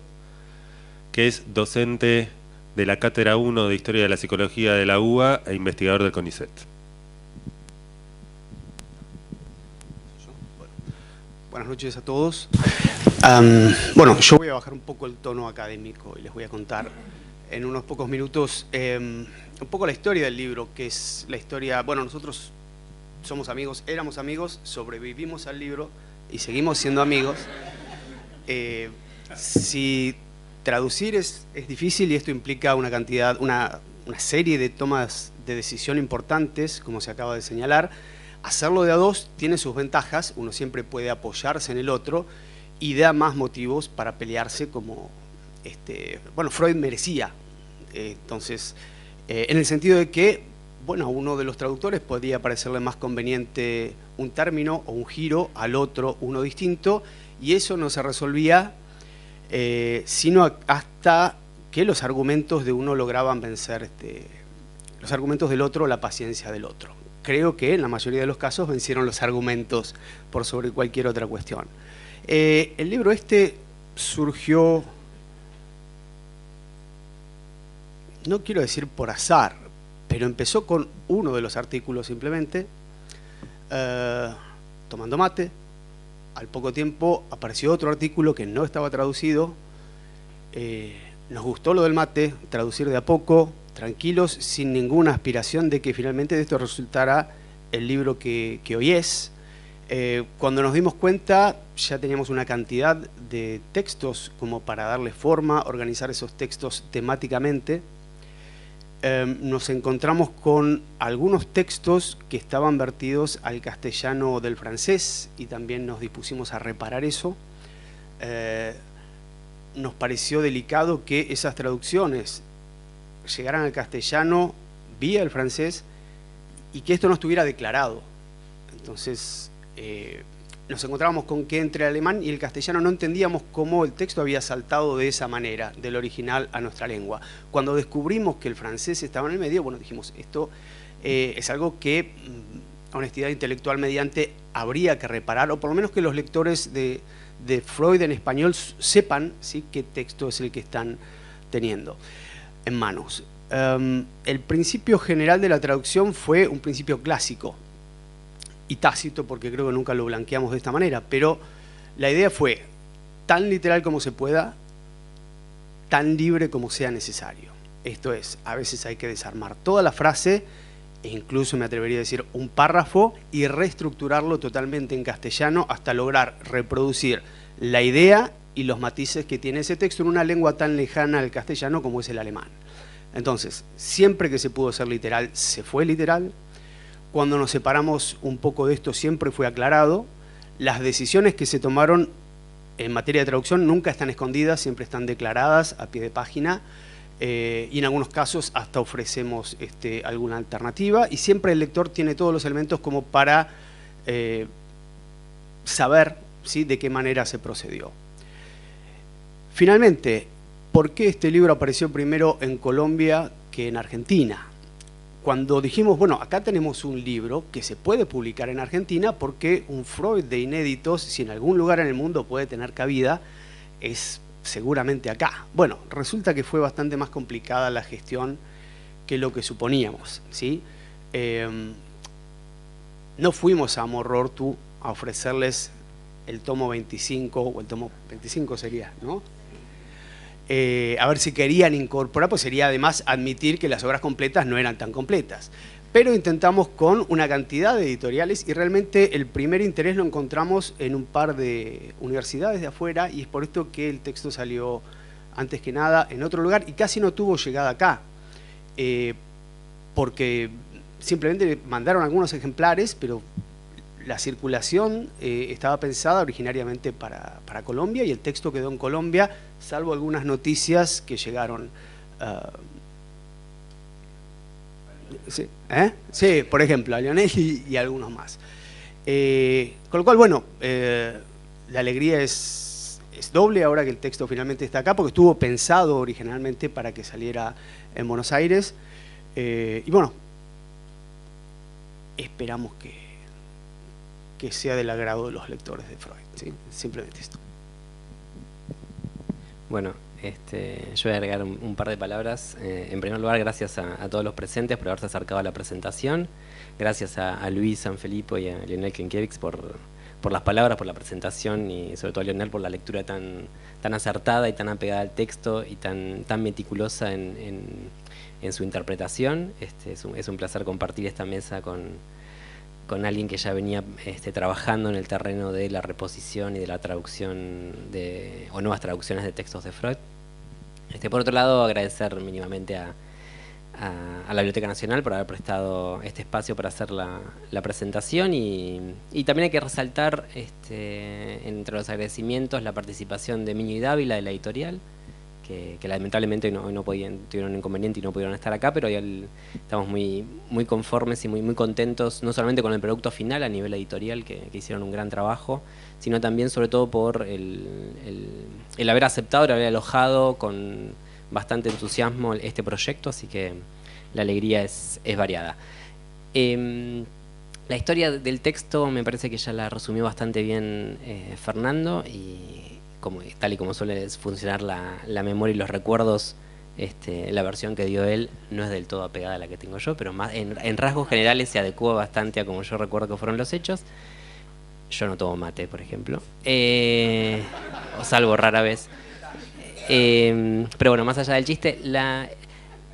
que es docente de la Cátedra 1 de Historia de la Psicología de la UBA e investigador del CONICET. Buenas noches a todos. Bueno, yo voy a bajar un poco el tono académico y les voy a contar en unos pocos minutos un poco la historia del libro, que es la historia... Bueno, nosotros somos amigos, éramos amigos, sobrevivimos al libro y seguimos siendo amigos. Si traducir es difícil y esto implica una cantidad, una serie de tomas de decisión importantes, como se acaba de señalar. Hacerlo de a dos tiene sus ventajas, uno siempre puede apoyarse en el otro y da más motivos para pelearse como, bueno, Freud merecía. Entonces, en el sentido de que, bueno, a uno de los traductores podría parecerle más conveniente un término o un giro, al otro uno distinto, y eso no se resolvía sino hasta que los argumentos de uno lograban vencer los argumentos del otro, la paciencia del otro. Creo que en la mayoría de los casos vencieron los argumentos por sobre cualquier otra cuestión. El libro surgió, no quiero decir por azar, pero empezó con uno de los artículos simplemente, tomando mate. Al poco tiempo apareció otro artículo que no estaba traducido. Nos gustó lo del mate, traducir de a poco, tranquilos, sin ninguna aspiración de que finalmente de esto resultara el libro que hoy es. Cuando nos dimos cuenta ya teníamos una cantidad de textos como para darle forma, organizar esos textos temáticamente. Nos encontramos con algunos textos que estaban vertidos al castellano del francés y también nos dispusimos a reparar eso. Nos pareció delicado que esas traducciones llegaran al castellano vía el francés y que esto no estuviera declarado. Entonces nos encontrábamos con que entre el alemán y el castellano no entendíamos cómo el texto había saltado de esa manera, del original a nuestra lengua. Cuando descubrimos que el francés estaba en el medio, bueno, dijimos, esto es algo que, honestidad intelectual mediante, habría que reparar, o por lo menos que los lectores de Freud en español sepan, ¿sí?, qué texto es el que están teniendo en manos. El principio general de la traducción fue un principio clásico y tácito, porque creo que nunca lo blanqueamos de esta manera, pero la idea fue tan literal como se pueda, tan libre como sea necesario. Esto es, a veces hay que desarmar toda la frase, e incluso me atrevería a decir un párrafo, y reestructurarlo totalmente en castellano hasta lograr reproducir la idea y los matices que tiene ese texto en una lengua tan lejana al castellano como es el alemán. Entonces, siempre que se pudo ser literal, se fue literal. Cuando nos separamos un poco de esto siempre fue aclarado. Las decisiones que se tomaron en materia de traducción nunca están escondidas, siempre están declaradas a pie de página y en algunos casos hasta ofrecemos alguna alternativa y siempre el lector tiene todos los elementos como para saber, ¿sí?, de qué manera se procedió. Finalmente, ¿por qué este libro apareció primero en Colombia que en Argentina? Cuando dijimos, bueno, acá tenemos un libro que se puede publicar en Argentina porque un Freud de inéditos, si en algún lugar en el mundo puede tener cabida, es seguramente acá. Bueno, resulta que fue bastante más complicada la gestión que lo que suponíamos, ¿sí? No fuimos a Morrortu a ofrecerles el tomo 25, o el tomo 25 sería, ¿no? A ver si querían incorporar, pues sería además admitir que las obras completas no eran tan completas. Pero intentamos con una cantidad de editoriales y realmente el primer interés lo encontramos en un par de universidades de afuera y es por esto que el texto salió antes que nada en otro lugar y casi no tuvo llegada acá. Porque simplemente mandaron algunos ejemplares, pero la circulación estaba pensada originariamente para Colombia y el texto quedó en Colombia, salvo algunas noticias que llegaron. Sí, sí, por ejemplo, a Lionel y algunos más. Con lo cual, bueno, la alegría es doble ahora que el texto finalmente está acá, porque estuvo pensado originalmente para que saliera en Buenos Aires. Y bueno, esperamos que sea del agrado de los lectores de Freud, ¿sí? Simplemente esto. Bueno, yo voy a agregar un par de palabras. En primer lugar, gracias a todos los presentes por haberse acercado a la presentación. Gracias a Luis Sanfilippo y a Lionel Klinkiewicz por las palabras, por la presentación, y sobre todo a Lionel por la lectura tan acertada y tan apegada al texto y tan meticulosa en su interpretación. Es un placer compartir esta mesa con alguien que ya venía trabajando en el terreno de la reposición y de la traducción o nuevas traducciones de textos de Freud. Por otro lado, agradecer mínimamente a la Biblioteca Nacional por haber prestado este espacio para hacer la presentación, y también hay que resaltar entre los agradecimientos la participación de Miño y Dávila de la editorial, que lamentablemente hoy no podían, tuvieron un inconveniente y no pudieron estar acá, pero hoy estamos muy conformes y muy contentos, no solamente con el producto final a nivel editorial, que hicieron un gran trabajo, sino también sobre todo por el haber aceptado, el haber alojado con bastante entusiasmo este proyecto, así que la alegría es variada. La historia del texto me parece que ya la resumió bastante bien Fernando, y tal y como suele funcionar la memoria y los recuerdos, la versión que dio él no es del todo apegada a la que tengo yo, pero más en rasgos generales se adecua bastante a como yo recuerdo que fueron los hechos. Yo no tomo mate, por ejemplo, o salvo rara vez. Pero bueno, más allá del chiste,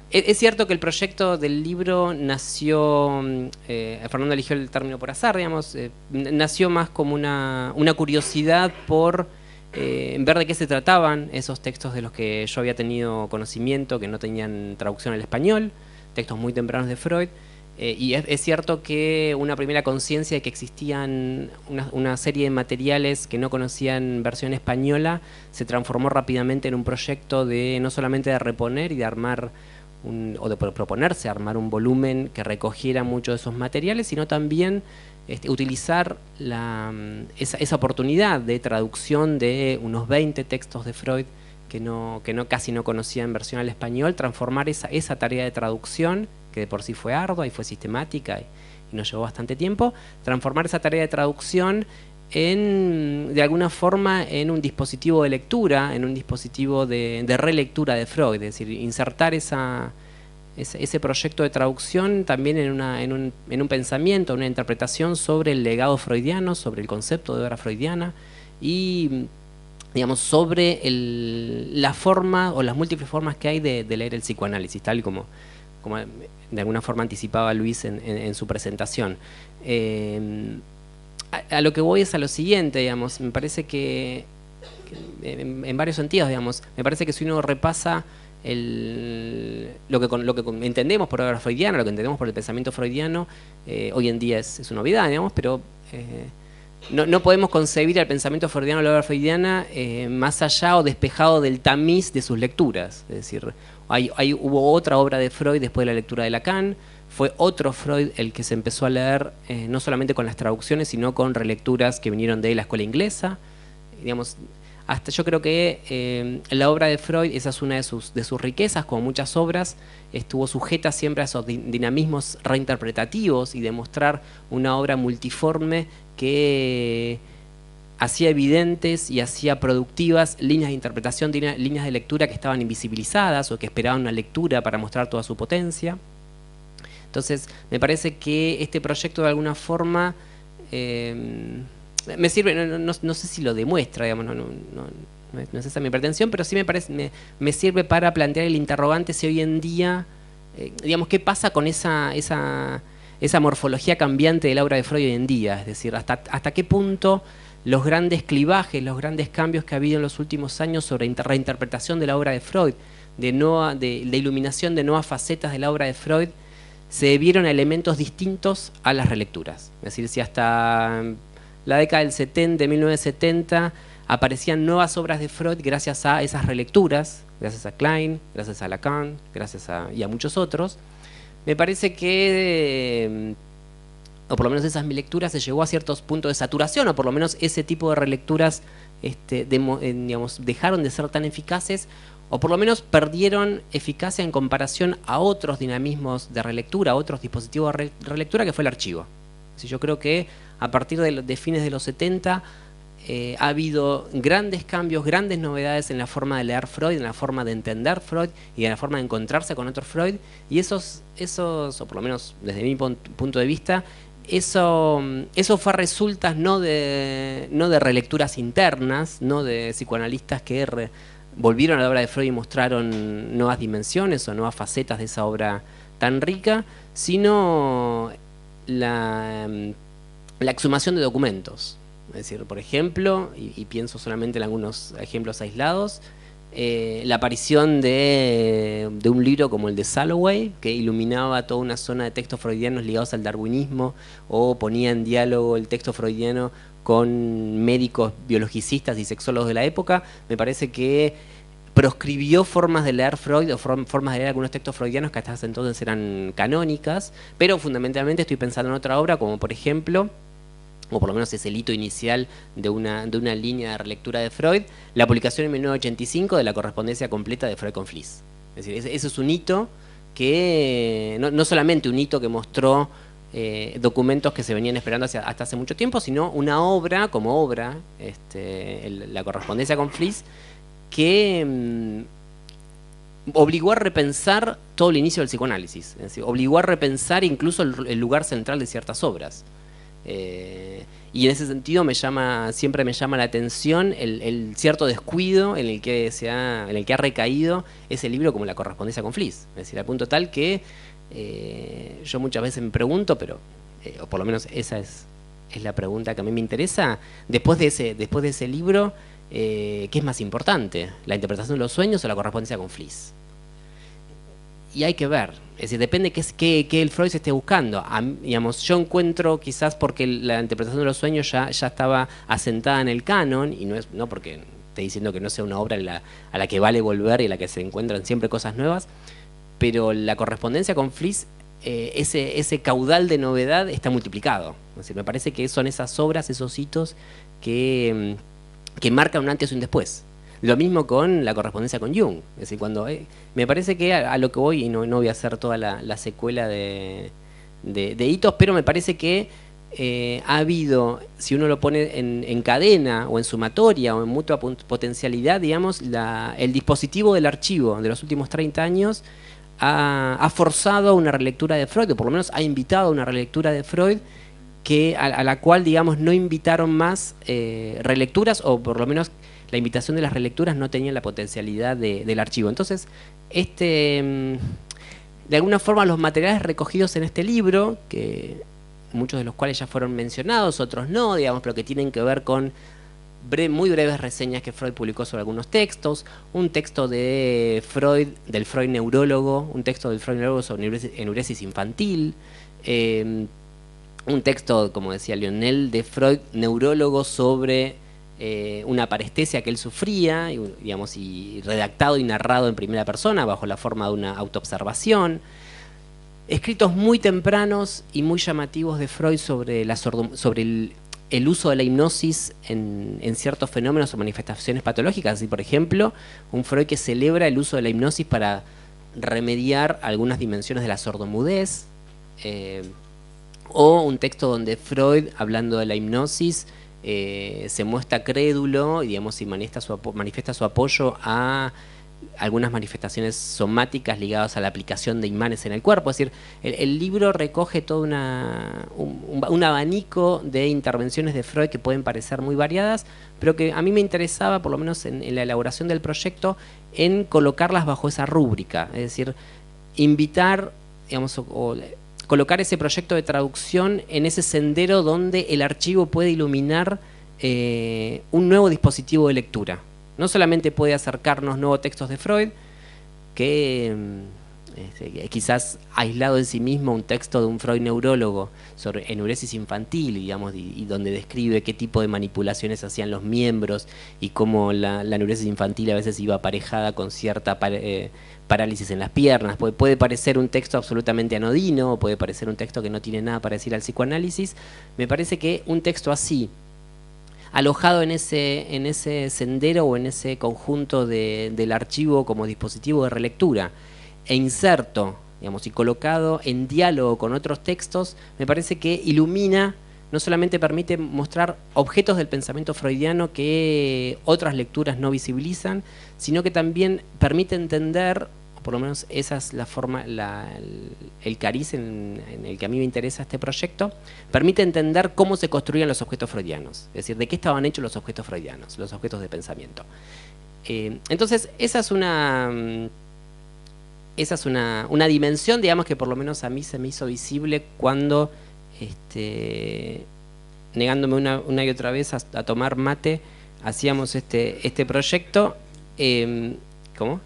es cierto que el proyecto del libro nació, Fernando eligió el término por azar, digamos, nació más como una curiosidad por ver de qué se trataban esos textos de los que yo había tenido conocimiento, que no tenían traducción al español, textos muy tempranos de Freud. Y es cierto que una primera conciencia de que existían una serie de materiales que no conocían versión española se transformó rápidamente en un proyecto de no solamente de reponer y de armar o de proponerse armar un volumen que recogiera muchos de esos materiales, sino también utilizar esa oportunidad de traducción de unos 20 textos de Freud que casi no conocía en versión al español, transformar esa tarea de traducción, que de por sí fue ardua y fue sistemática y nos llevó bastante tiempo, transformar esa tarea de traducción de alguna forma en un dispositivo de lectura, en un dispositivo de relectura de Freud, es decir, insertar ese proyecto de traducción también en un pensamiento, en una interpretación sobre el legado freudiano, sobre el concepto de obra freudiana y, digamos, sobre la forma o las múltiples formas que hay de leer el psicoanálisis, tal y como de alguna forma anticipaba Luis en su presentación. A lo que voy es a lo siguiente, digamos, me parece que en varios sentidos, digamos, me parece que si uno repasa lo que entendemos por obra freudiana, lo que entendemos por el pensamiento freudiano, hoy en día es una novedad, digamos, pero no podemos concebir el pensamiento freudiano, la obra freudiana, más allá o despejado del tamiz de sus lecturas. Es decir, hubo otra obra de Freud después de la lectura de Lacan. Fue otro Freud el que se empezó a leer no solamente con las traducciones, sino con relecturas que vinieron de la escuela inglesa. Digamos, hasta yo creo que la obra de Freud, esa es una de sus riquezas, como muchas obras, estuvo sujeta siempre a esos dinamismos reinterpretativos y de mostrar una obra multiforme que hacía evidentes y hacía productivas líneas de interpretación, líneas de lectura que estaban invisibilizadas o que esperaban una lectura para mostrar toda su potencia. Entonces, me parece que este proyecto de alguna forma me sirve, no sé si lo demuestra, digamos, no es esa mi pretensión, pero sí me sirve para plantear el interrogante si hoy en día, digamos, qué pasa con esa morfología cambiante de la obra de Freud hoy en día, es decir, hasta qué punto los grandes clivajes, los grandes cambios que ha habido en los últimos años sobre reinterpretación de la obra de Freud, de iluminación de nuevas facetas de la obra de Freud, se debieron a elementos distintos a las relecturas. Es decir, si hasta la década del 70, de 1970, aparecían nuevas obras de Freud gracias a esas relecturas, gracias a Klein, gracias a Lacan, y a muchos otros, me parece que, o por lo menos esas lecturas, se llegó a ciertos puntos de saturación, o por lo menos ese tipo de relecturas digamos, dejaron de ser tan eficaces, o por lo menos perdieron eficacia en comparación a otros dinamismos de relectura, a otros dispositivos de relectura, que fue el archivo. Yo creo que a partir de fines de los 70 ha habido grandes cambios, grandes novedades en la forma de leer Freud, en la forma de entender Freud y en la forma de encontrarse con otro Freud, y esos o por lo menos desde mi punto de vista, eso fue resultas no de relecturas internas, no de psicoanalistas que volvieron a la obra de Freud y mostraron nuevas dimensiones o nuevas facetas de esa obra tan rica, sino la exhumación de documentos. Es decir, por ejemplo, y pienso solamente en algunos ejemplos aislados, la aparición de un libro como el de Salloway, que iluminaba toda una zona de textos freudianos ligados al darwinismo, o ponía en diálogo el texto freudiano con médicos biologicistas y sexólogos de la época. Me parece que proscribió formas de leer Freud o formas de leer algunos textos freudianos que hasta ese entonces eran canónicas, pero fundamentalmente estoy pensando en otra obra, como por ejemplo, o por lo menos es el hito inicial de una línea de relectura de Freud, la publicación en 1985 de la correspondencia completa de Freud con Fliess. Es decir, eso es un hito que, no solamente un hito que mostró documentos que se venían esperando hasta hace mucho tiempo, sino una obra, como obra, la correspondencia con Fliess, que obligó a repensar todo el inicio del psicoanálisis. Es decir, obligó a repensar incluso el lugar central de ciertas obras. Y en ese sentido siempre me llama la atención el cierto descuido en el que ha recaído ese libro como la correspondencia con Fliess. Es decir, al punto tal que yo muchas veces me pregunto, pero o por lo menos esa es la pregunta que a mí me interesa, después de ese libro, ¿qué es más importante? ¿La interpretación de los sueños o la correspondencia con Fliess? Y hay que ver, es decir, depende qué el Freud se esté buscando. Digamos, yo encuentro, quizás porque la interpretación de los sueños ya estaba asentada en el canon, y no porque esté diciendo que no sea una obra a la que vale volver y a la que se encuentran siempre cosas nuevas, pero la correspondencia con Fliess, ese caudal de novedad está multiplicado. Es decir, me parece que son esas obras, esos hitos que marcan un antes y un después. Lo mismo con la correspondencia con Jung. Es decir, cuando me parece que a lo que voy, y no voy a hacer toda la secuela de hitos, pero me parece que ha habido, si uno lo pone en cadena o en sumatoria o en mutua potencialidad, digamos, el dispositivo del archivo de los últimos 30 años ha forzado una relectura de Freud, o por lo menos ha invitado a una relectura de Freud a la cual, digamos, no invitaron más relecturas, o por lo menos la invitación de las relecturas no tenía la potencialidad del archivo. Entonces, de alguna forma los materiales recogidos en este libro, que muchos de los cuales ya fueron mencionados, otros no, digamos, pero que tienen que ver con muy breves reseñas que Freud publicó sobre algunos textos, un texto del Freud neurólogo, un texto del Freud neurólogo sobre enuresis infantil, un texto, como decía Lionel, de Freud neurólogo sobre una parestesia que él sufría, digamos, y redactado y narrado en primera persona bajo la forma de una autoobservación. Escritos muy tempranos y muy llamativos de Freud sobre el uso de la hipnosis en ciertos fenómenos o manifestaciones patológicas. Así, por ejemplo, un Freud que celebra el uso de la hipnosis para remediar algunas dimensiones de la sordomudez, o un texto donde Freud, hablando de la hipnosis, se muestra crédulo y, digamos, y manifiesta su apoyo a algunas manifestaciones somáticas ligadas a la aplicación de imanes en el cuerpo. Es decir, el libro recoge todo un abanico de intervenciones de Freud que pueden parecer muy variadas, pero que a mí me interesaba, por lo menos en la elaboración del proyecto, en colocarlas bajo esa rúbrica. Es decir, invitar, digamos, o colocar ese proyecto de traducción en ese sendero donde el archivo puede iluminar un nuevo dispositivo de lectura. No solamente puede acercarnos nuevos textos de Freud, que quizás aislado en sí mismo un texto de un Freud neurólogo sobre enuresis infantil, digamos, y donde describe qué tipo de manipulaciones hacían los miembros y cómo la enuresis infantil a veces iba aparejada con cierta parálisis en las piernas. Puede parecer un texto absolutamente anodino, o puede parecer un texto que no tiene nada para decir al psicoanálisis. Me parece que un texto así, alojado en ese sendero o en ese conjunto del archivo como dispositivo de relectura e inserto, digamos, y colocado en diálogo con otros textos, me parece que ilumina, no solamente permite mostrar objetos del pensamiento freudiano que otras lecturas no visibilizan, sino que también permite entender, por lo menos esa es la forma, el cariz en el que a mí me interesa este proyecto, permite entender cómo se construían los objetos freudianos, es decir, de qué estaban hechos los objetos freudianos, los objetos de pensamiento. Entonces, esa es una dimensión, digamos, que por lo menos a mí se me hizo visible cuando, negándome una y otra vez a tomar mate, hacíamos este proyecto. ¿Cómo?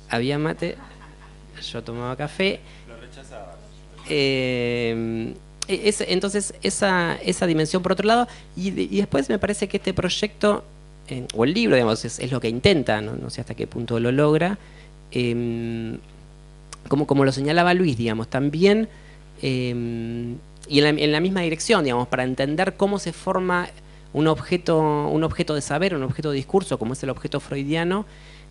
Había mate, yo tomaba café. Lo rechazaba. Entonces, esa dimensión por otro lado, y después me parece que este proyecto, o el libro, digamos, es lo que intenta, no sé hasta qué punto lo logra, como lo señalaba Luis, digamos, también, y en la misma dirección, digamos, para entender cómo se forma un objeto de saber, un objeto de discurso, como es el objeto freudiano,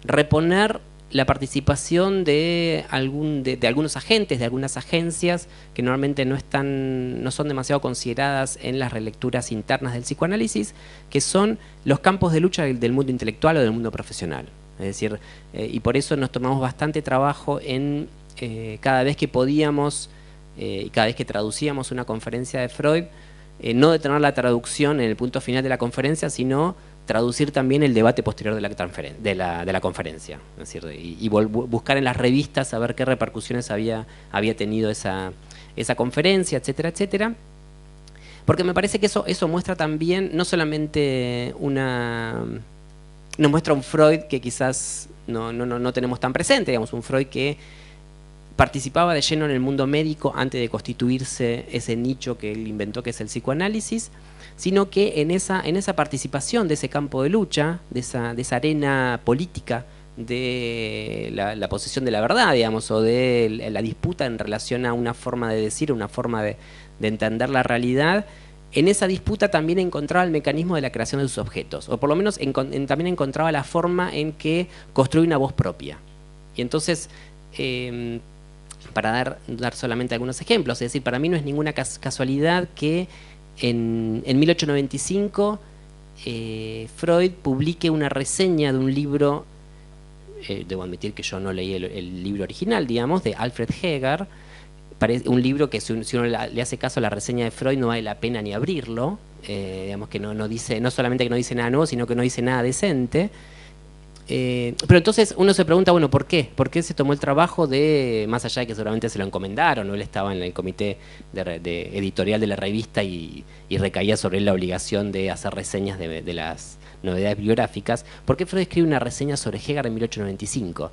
reponer la participación de algunos agentes, de algunas agencias que normalmente no son demasiado consideradas en las relecturas internas del psicoanálisis, que son los campos de lucha del mundo intelectual o del mundo profesional. Es decir, y por eso nos tomamos bastante trabajo en cada vez que podíamos y cada vez que traducíamos una conferencia de Freud, no detener la traducción en el punto final de la conferencia, sino traducir también el debate posterior de la conferencia, es decir, y buscar en las revistas a ver qué repercusiones había tenido esa conferencia, etcétera, etcétera. Porque me parece que eso muestra también, no solamente nos muestra un Freud que quizás no tenemos tan presente, digamos, un Freud que participaba de lleno en el mundo médico antes de constituirse ese nicho que él inventó, que es el psicoanálisis, sino que en esa participación de ese campo de lucha, de esa arena política, de la posesión de la verdad, digamos, o de la disputa en relación a una forma de decir, una forma de entender la realidad, en esa disputa también encontraba el mecanismo de la creación de sus objetos, o por lo menos también encontraba la forma en que construye una voz propia. Y entonces, para dar solamente algunos ejemplos, es decir, para mí no es ninguna casualidad que en 1895 Freud publique una reseña de un libro, debo admitir que yo no leí el libro original, digamos, de Alfred Heger, un libro que si uno le hace caso a la reseña de Freud no vale la pena ni abrirlo, digamos que no solamente que no dice nada nuevo, sino que no dice nada decente. Pero entonces uno se pregunta, bueno, ¿por qué? ¿Por qué se tomó el trabajo de, más allá de que seguramente se lo encomendaron, o él estaba en el comité de editorial de la revista y recaía sobre él la obligación de hacer reseñas de las novedades biográficas? ¿Por qué Freud escribe una reseña sobre Heger en 1895?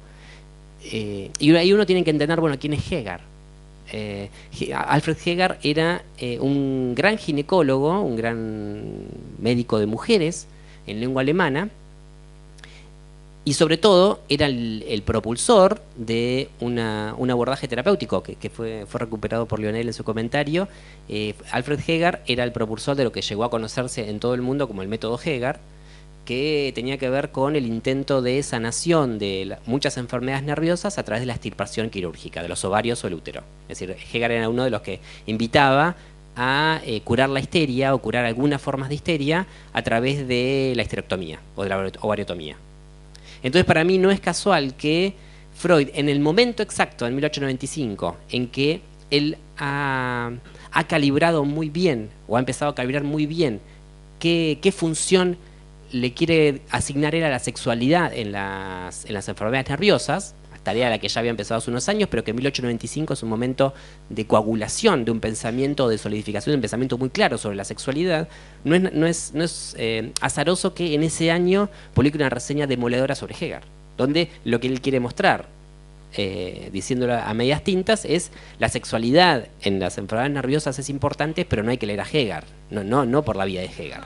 Y ahí uno tiene que entender, bueno, ¿quién es Heger? Alfred Heger era un gran ginecólogo, un gran médico de mujeres en lengua alemana, y sobre todo era el propulsor de un abordaje terapéutico que fue recuperado por Lionel en su comentario. Alfred Heger era el propulsor de lo que llegó a conocerse en todo el mundo como el método Heger, que tenía que ver con el intento de sanación de muchas enfermedades nerviosas a través de la extirpación quirúrgica, de los ovarios o el útero. Es decir, Heger era uno de los que invitaba a curar la histeria o curar algunas formas de histeria a través de la histerectomía o de la ovariotomía. Entonces, para mí no es casual que Freud, en el momento exacto, en 1895, en que él ha calibrado muy bien, o ha empezado a calibrar muy bien, qué función le quiere asignar él a la sexualidad en las enfermedades nerviosas, tarea a la que ya había empezado hace unos años, pero que en 1895 es un momento de coagulación de un pensamiento, de solidificación de un pensamiento muy claro sobre la sexualidad. No es azaroso que en ese año publique una reseña demoledora sobre Heger, donde lo que él quiere mostrar, diciéndolo a medias tintas, es la sexualidad en las enfermedades nerviosas es importante, pero no hay que leer a Heger, no por la vida de Heger.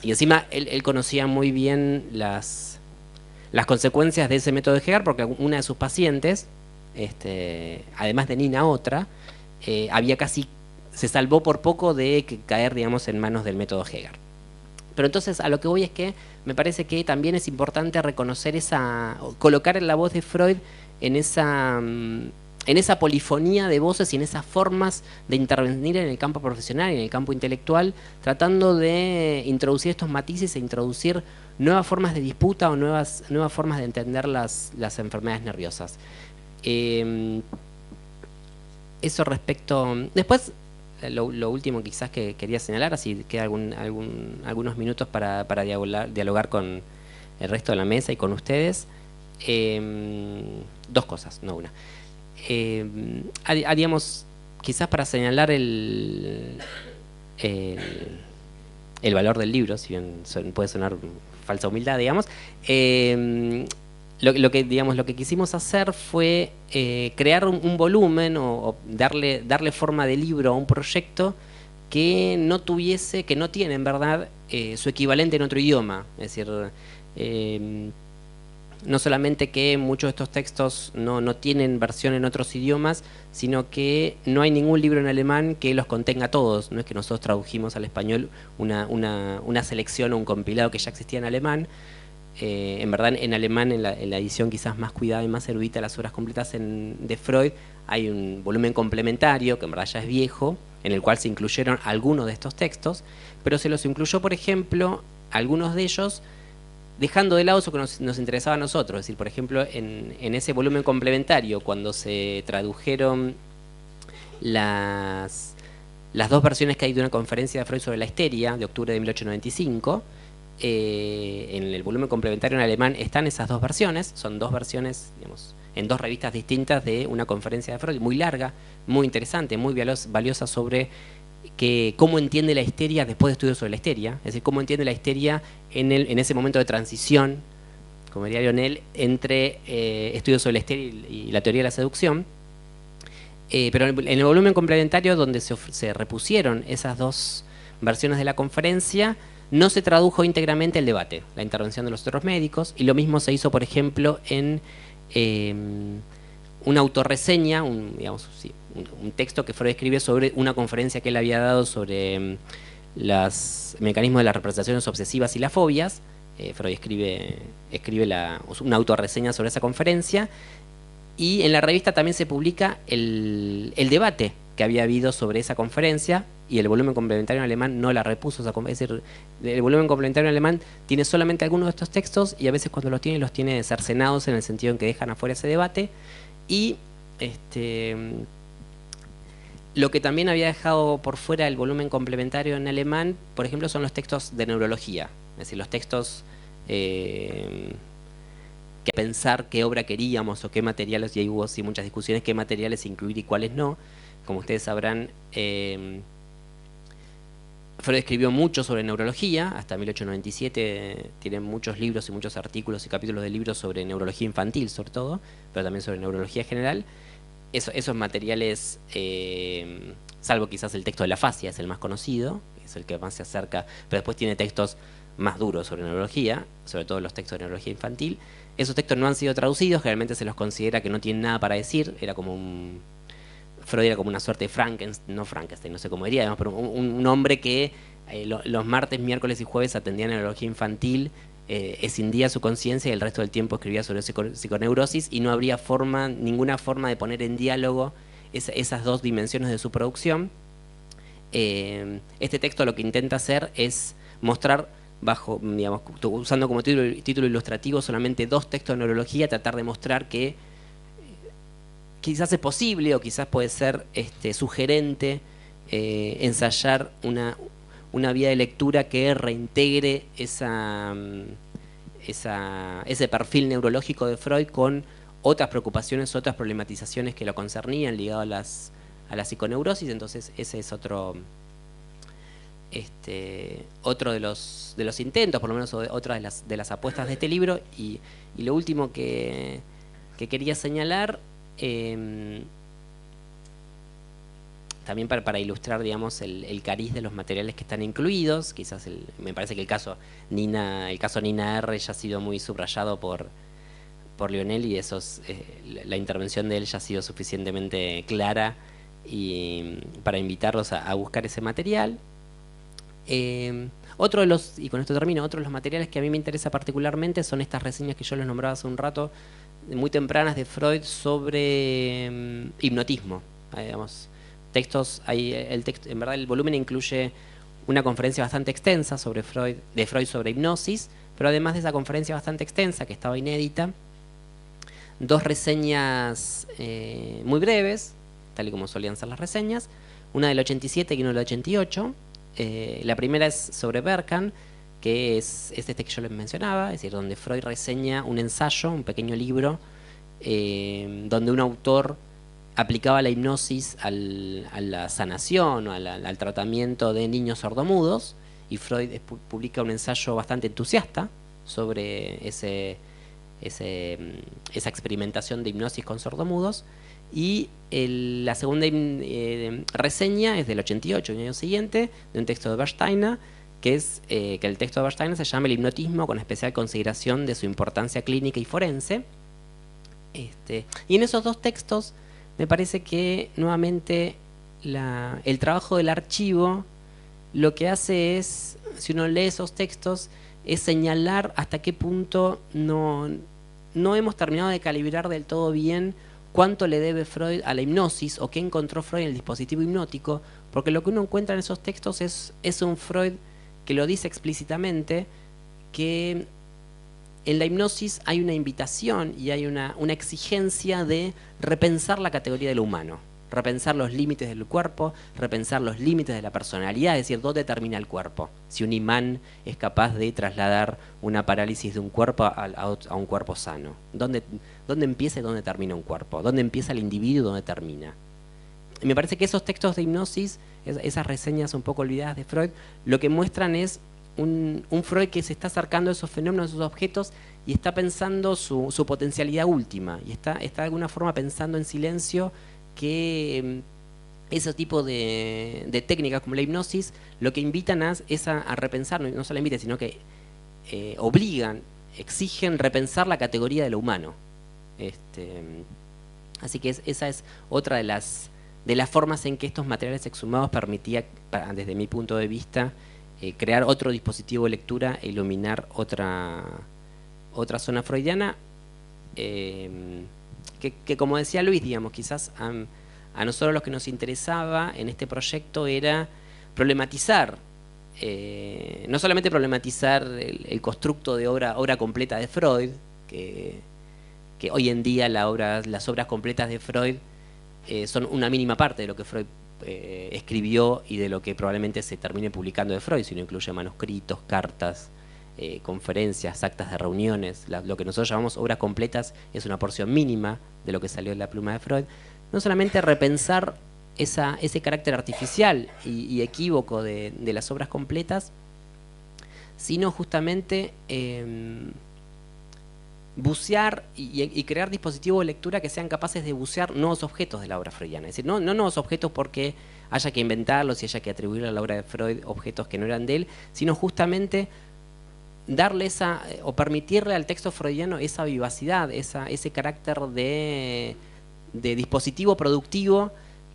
Y encima él conocía muy bien las consecuencias de ese método de Heger, porque una de sus pacientes, además de Nina otra, había casi se salvó por poco de caer, digamos, en manos del método Heger. Pero entonces a lo que voy es que me parece que también es importante reconocer colocar en la voz de Freud en esa polifonía de voces y en esas formas de intervenir en el campo profesional, en el campo intelectual, tratando de introducir estos matices e introducir nuevas formas de disputa o nuevas formas de entender las enfermedades nerviosas. Eso respecto... Después, lo último quizás que quería señalar, así queda algunos minutos para dialogar con el resto de la mesa y con ustedes. Dos cosas, no una. Haríamos, quizás para señalar el valor del libro, si bien puede sonar falsa humildad, digamos, lo que quisimos hacer fue crear un volumen o darle forma de libro a un proyecto que no tiene en verdad su equivalente en otro idioma. Es decir, no solamente que muchos de estos textos no tienen versión en otros idiomas, sino que no hay ningún libro en alemán que los contenga todos. No es que nosotros tradujimos al español una selección o un compilado que ya existía en alemán. En verdad, en alemán, en la edición quizás más cuidada y más erudita de las obras completas de Freud, hay un volumen complementario, que en verdad ya es viejo, en el cual se incluyeron algunos de estos textos, pero se los incluyó, por ejemplo, algunos de ellos, dejando de lado eso que nos interesaba a nosotros. Es decir, por ejemplo, en ese volumen complementario, cuando se tradujeron las dos versiones que hay de una conferencia de Freud sobre la histeria, de octubre de 1895, en el volumen complementario en alemán están esas dos versiones. Son dos versiones, digamos, en dos revistas distintas de una conferencia de Freud, muy larga, muy interesante, muy valiosa sobre cómo entiende la histeria después de estudios sobre la histeria. Es decir, cómo entiende la histeria en ese momento de transición, como diría Lionel, entre estudios sobre la histeria y la teoría de la seducción. Pero en el volumen complementario, donde se repusieron esas dos versiones de la conferencia, no se tradujo íntegramente el debate, la intervención de los otros médicos, y lo mismo se hizo, por ejemplo, en una autorreseña, un texto que Freud escribe sobre una conferencia que él había dado sobre los mecanismos de las representaciones obsesivas y las fobias. Freud escribe una autorreseña sobre esa conferencia, y en la revista también se publica el debate que había habido sobre esa conferencia, y el volumen complementario en alemán no la repuso. Es decir, el volumen complementario en alemán tiene solamente algunos de estos textos, y a veces cuando los tiene cercenados, en el sentido en que dejan afuera ese debate. Y lo que también había dejado por fuera el volumen complementario en alemán, por ejemplo, son los textos de neurología. Es decir, los textos que pensar qué obra queríamos o qué materiales, y ahí hubo sí muchas discusiones, qué materiales incluir y cuáles no. Como ustedes sabrán, Freud escribió mucho sobre neurología, hasta 1897 tiene muchos libros y muchos artículos y capítulos de libros sobre neurología infantil, sobre todo, pero también sobre neurología general. Esos materiales, salvo quizás el texto de la fascia, es el más conocido, es el que más se acerca, pero después tiene textos más duros sobre neurología, sobre todo los textos de neurología infantil. Esos textos no han sido traducidos, generalmente se los considera que no tienen nada para decir. Freud era como una suerte de Frankenstein, no sé cómo diría, pero un hombre que los martes, miércoles y jueves atendía neurología infantil, escindía su conciencia y el resto del tiempo escribía sobre psiconeurosis, y no habría ninguna forma de poner en diálogo esas dos dimensiones de su producción. Este texto lo que intenta hacer es mostrar, usando como título ilustrativo solamente dos textos de neurología, tratar de mostrar que quizás es posible o quizás puede ser sugerente ensayar una vía de lectura que reintegre ese perfil neurológico de Freud con otras preocupaciones, otras problematizaciones que lo concernían, ligado a la psiconeurosis. Entonces ese es otro de los intentos, por lo menos otra de las apuestas de este libro. Y lo último que quería señalar, también para ilustrar, digamos, el cariz de los materiales que están incluidos. Quizás me parece que el caso Nina R ya ha sido muy subrayado por Lionel, y la intervención de él ya ha sido suficientemente clara y para invitarlos a buscar ese material. Otro de los, y con esto termino, otro de los materiales que a mí me interesa particularmente son estas reseñas que yo les nombraba hace un rato, muy tempranas de Freud sobre hipnotismo. Digamos, textos, el texto, en verdad el volumen incluye una conferencia bastante extensa sobre de Freud sobre hipnosis, pero además de esa conferencia bastante extensa, que estaba inédita, 2 reseñas muy breves, tal y como solían ser las reseñas, una del 87 y una del 88. La primera es sobre Bergkamp, que es este que yo les mencionaba, es decir, donde Freud reseña un ensayo, un pequeño libro, donde un autor aplicaba la hipnosis a la sanación o al tratamiento de niños sordomudos, y Freud publica un ensayo bastante entusiasta sobre esa experimentación de hipnosis con sordomudos. Y la segunda reseña es del 88, el año siguiente, de un texto de Bernstein, que el texto de Bernstein se llama El hipnotismo con especial consideración de su importancia clínica y forense. Y en esos 2 textos me parece que nuevamente el trabajo del archivo lo que hace es, si uno lee esos textos, es señalar hasta qué punto no hemos terminado de calibrar del todo bien cuánto le debe Freud a la hipnosis o qué encontró Freud en el dispositivo hipnótico, porque lo que uno encuentra en esos textos es un Freud que lo dice explícitamente, que en la hipnosis hay una invitación y hay una exigencia de repensar la categoría de lo humano, repensar los límites del cuerpo, repensar los límites de la personalidad, es decir, dónde termina el cuerpo. Si un imán es capaz de trasladar una parálisis de un cuerpo a un cuerpo sano. ¿Dónde empieza y dónde termina un cuerpo? ¿Dónde empieza el individuo y dónde termina? Y me parece que esos textos de hipnosis, esas reseñas un poco olvidadas de Freud, lo que muestran es un Freud que se está acercando a esos fenómenos, a esos objetos, y está pensando su potencialidad última, y está de alguna forma pensando en silencio que ese tipo de técnicas como la hipnosis lo que invitan es a repensar, no solo invitan, sino que obligan, exigen repensar la categoría de lo humano. Así que esa es otra de las formas en que estos materiales exhumados permitía, desde mi punto de vista, crear otro dispositivo de lectura e iluminar otra zona freudiana, que como decía Luis, digamos, quizás a nosotros lo que nos interesaba en este proyecto era problematizar, no solamente problematizar el constructo de obra completa de Freud, que hoy en día las obras completas de Freud son una mínima parte de lo que Freud escribió y de lo que probablemente se termine publicando de Freud, sino incluye manuscritos, cartas, conferencias, actas de reuniones. Lo que nosotros llamamos obras completas es una porción mínima de lo que salió de la pluma de Freud. No solamente repensar ese carácter artificial y equívoco de las obras completas, sino justamente bucear y crear dispositivos de lectura que sean capaces de bucear nuevos objetos de la obra freudiana. Es decir, no nuevos objetos porque haya que inventarlos y haya que atribuirle a la obra de Freud objetos que no eran de él, sino justamente darle o permitirle al texto freudiano esa vivacidad, ese carácter de dispositivo productivo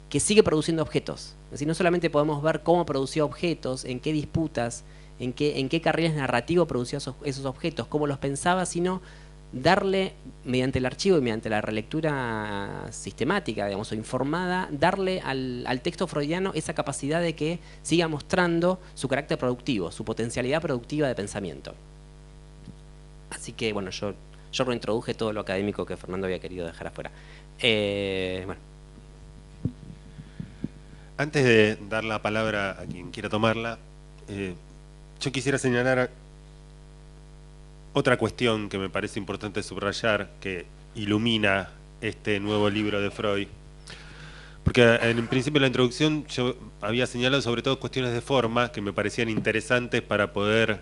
que sigue produciendo objetos. Es decir, no solamente podemos ver cómo producía objetos, en qué disputas, en qué carriles narrativos producía esos objetos, cómo los pensaba, sino darle, mediante el archivo y mediante la relectura sistemática, digamos, o informada, darle al texto freudiano esa capacidad de que siga mostrando su carácter productivo, su potencialidad productiva de pensamiento. Así que, bueno, yo reintroduje todo lo académico que Fernando había querido dejar afuera. Bueno. Antes de dar la palabra a quien quiera tomarla, yo quisiera señalar otra cuestión que me parece importante subrayar, que ilumina este nuevo libro de Freud. Porque en principio de la introducción yo había señalado sobre todo cuestiones de forma que me parecían interesantes para poder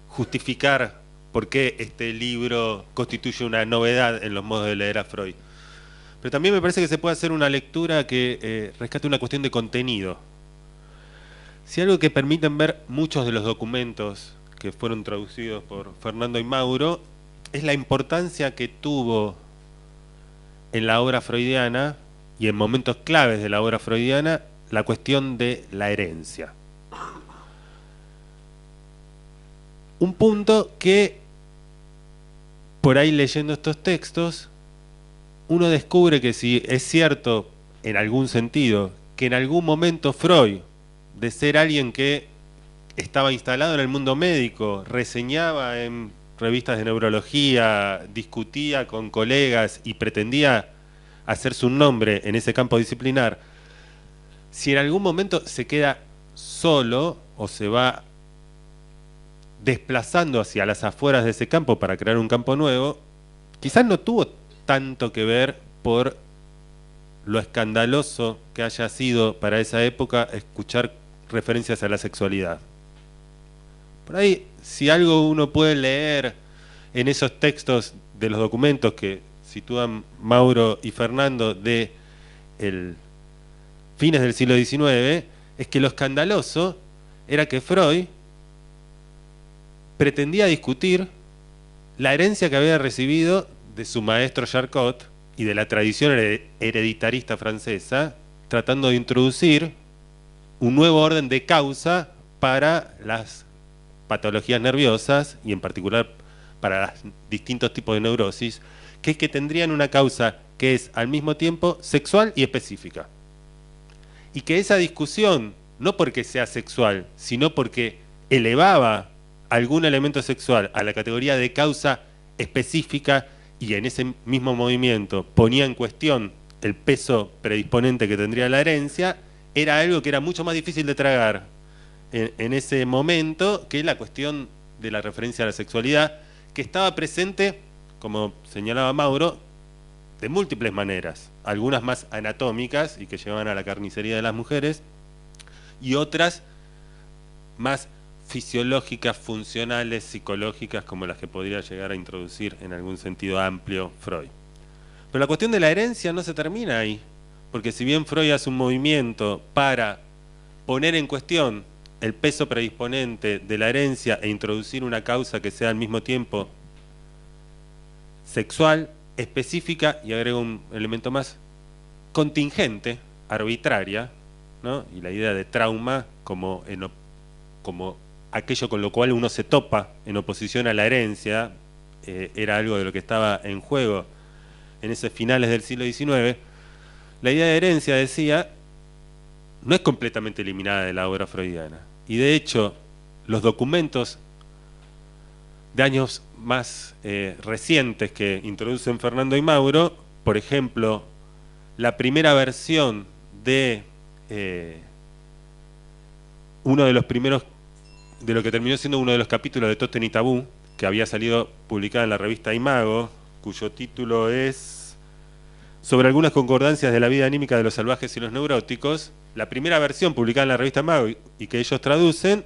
justificar por qué este libro constituye una novedad en los modos de leer a Freud. Pero también me parece que se puede hacer una lectura que rescate una cuestión de contenido. Si algo que permiten ver muchos de los documentos que fueron traducidos por Fernando y Mauro es la importancia que tuvo en la obra freudiana y en momentos claves de la obra freudiana, la cuestión de la herencia. Un punto que, por ahí leyendo estos textos, uno descubre que si es cierto, en algún sentido, que en algún momento Freud, de ser alguien que estaba instalado en el mundo médico, reseñaba en revistas de neurología, discutía con colegas y pretendía hacerse un nombre en ese campo disciplinar, si en algún momento se queda solo o se va desplazando hacia las afueras de ese campo para crear un campo nuevo, quizás no tuvo tanto que ver por lo escandaloso que haya sido para esa época escuchar referencias a la sexualidad. Por ahí, si algo uno puede leer en esos textos de los documentos que sitúan Mauro y Fernando de fines del siglo XIX, es que lo escandaloso era que Freud pretendía discutir la herencia que había recibido de su maestro Charcot y de la tradición hereditarista francesa, tratando de introducir un nuevo orden de causa para las patologías nerviosas y en particular para los distintos tipos de neurosis, que es que tendrían una causa que es al mismo tiempo sexual y específica. Y que esa discusión, no porque sea sexual, sino porque elevaba algún elemento sexual a la categoría de causa específica y en ese mismo movimiento ponía en cuestión el peso predisponente que tendría la herencia, era algo que era mucho más difícil de tragar en ese momento que la cuestión de la referencia a la sexualidad, que estaba presente, como señalaba Mauro, de múltiples maneras, algunas más anatómicas y que llevaban a la carnicería de las mujeres, y otras más fisiológicas, funcionales, psicológicas, como las que podría llegar a introducir en algún sentido amplio Freud. Pero la cuestión de la herencia no se termina ahí, porque si bien Freud hace un movimiento para poner en cuestión el peso predisponente de la herencia e introducir una causa que sea al mismo tiempo sexual, específica, y agrego un elemento más, contingente, arbitraria, ¿no? Y la idea de trauma como aquello con lo cual uno se topa en oposición a la herencia, era algo de lo que estaba en juego en esos finales del siglo XIX. La idea de herencia, decía, no es completamente eliminada de la obra freudiana. Y de hecho, los documentos de años más recientes que introducen Fernando y Mauro, por ejemplo, la primera versión de uno de los primeros, de lo que terminó siendo uno de los capítulos de Tótem y Tabú, que había salido publicada en la revista Imago, cuyo título es Sobre algunas concordancias de la vida anímica de los salvajes y los neuróticos. La primera versión publicada en la revista Imago y que ellos traducen,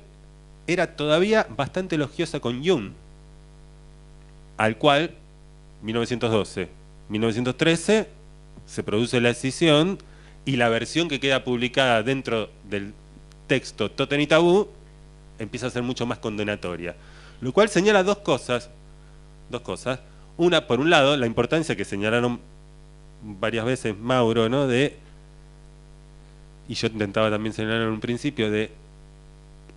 era todavía bastante elogiosa con Jung, al cual, 1912, 1913, se produce la escisión y la versión que queda publicada dentro del texto Tótem y Tabú empieza a ser mucho más condenatoria. Lo cual señala dos cosas. Una, por un lado, la importancia que señalaron varias veces Mauro, ¿no? Y yo intentaba también señalar en un principio, de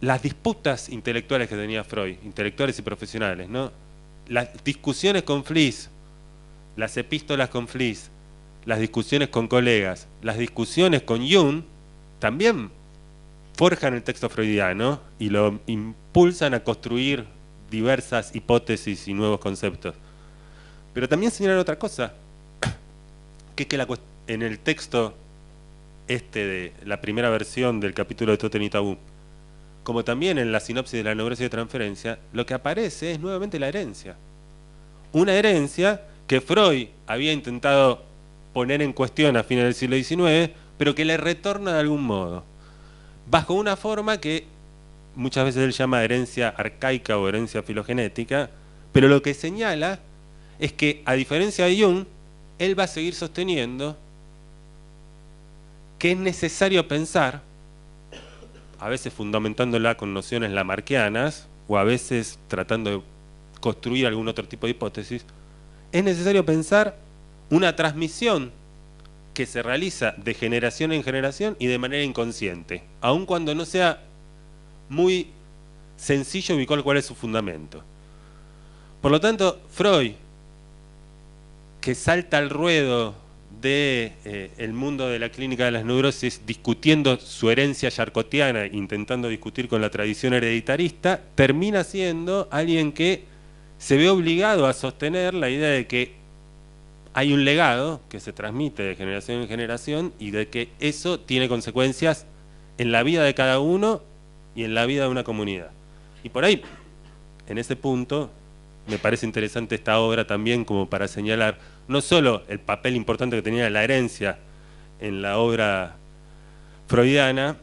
las disputas intelectuales que tenía Freud, intelectuales y profesionales, ¿no? Las discusiones con Fliess, las epístolas con Fliess, las discusiones con colegas, las discusiones con Jung, también forjan el texto freudiano y lo impulsan a construir diversas hipótesis y nuevos conceptos. Pero también señalan otra cosa, que es que en el texto de la primera versión del capítulo de Tótem y Tabú, como también en la sinopsis de la neurosis de transferencia, lo que aparece es nuevamente la herencia. Una herencia que Freud había intentado poner en cuestión a fines del siglo XIX, pero que le retorna de algún modo, bajo una forma que muchas veces él llama herencia arcaica o herencia filogenética, pero lo que señala es que, a diferencia de Jung, él va a seguir sosteniendo que es necesario pensar, a veces fundamentándola con nociones lamarckianas, o a veces tratando de construir algún otro tipo de hipótesis, es necesario pensar una transmisión que se realiza de generación en generación y de manera inconsciente, aun cuando no sea muy sencillo ubicar cuál es su fundamento. Por lo tanto, Freud, que salta al ruedo de el mundo de la clínica de las neurosis, discutiendo su herencia charcotiana, intentando discutir con la tradición hereditarista, termina siendo alguien que se ve obligado a sostener la idea de que hay un legado que se transmite de generación en generación y de que eso tiene consecuencias en la vida de cada uno y en la vida de una comunidad. Y por ahí, en ese punto, me parece interesante esta obra también como para señalar no solo el papel importante que tenía la herencia en la obra freudiana,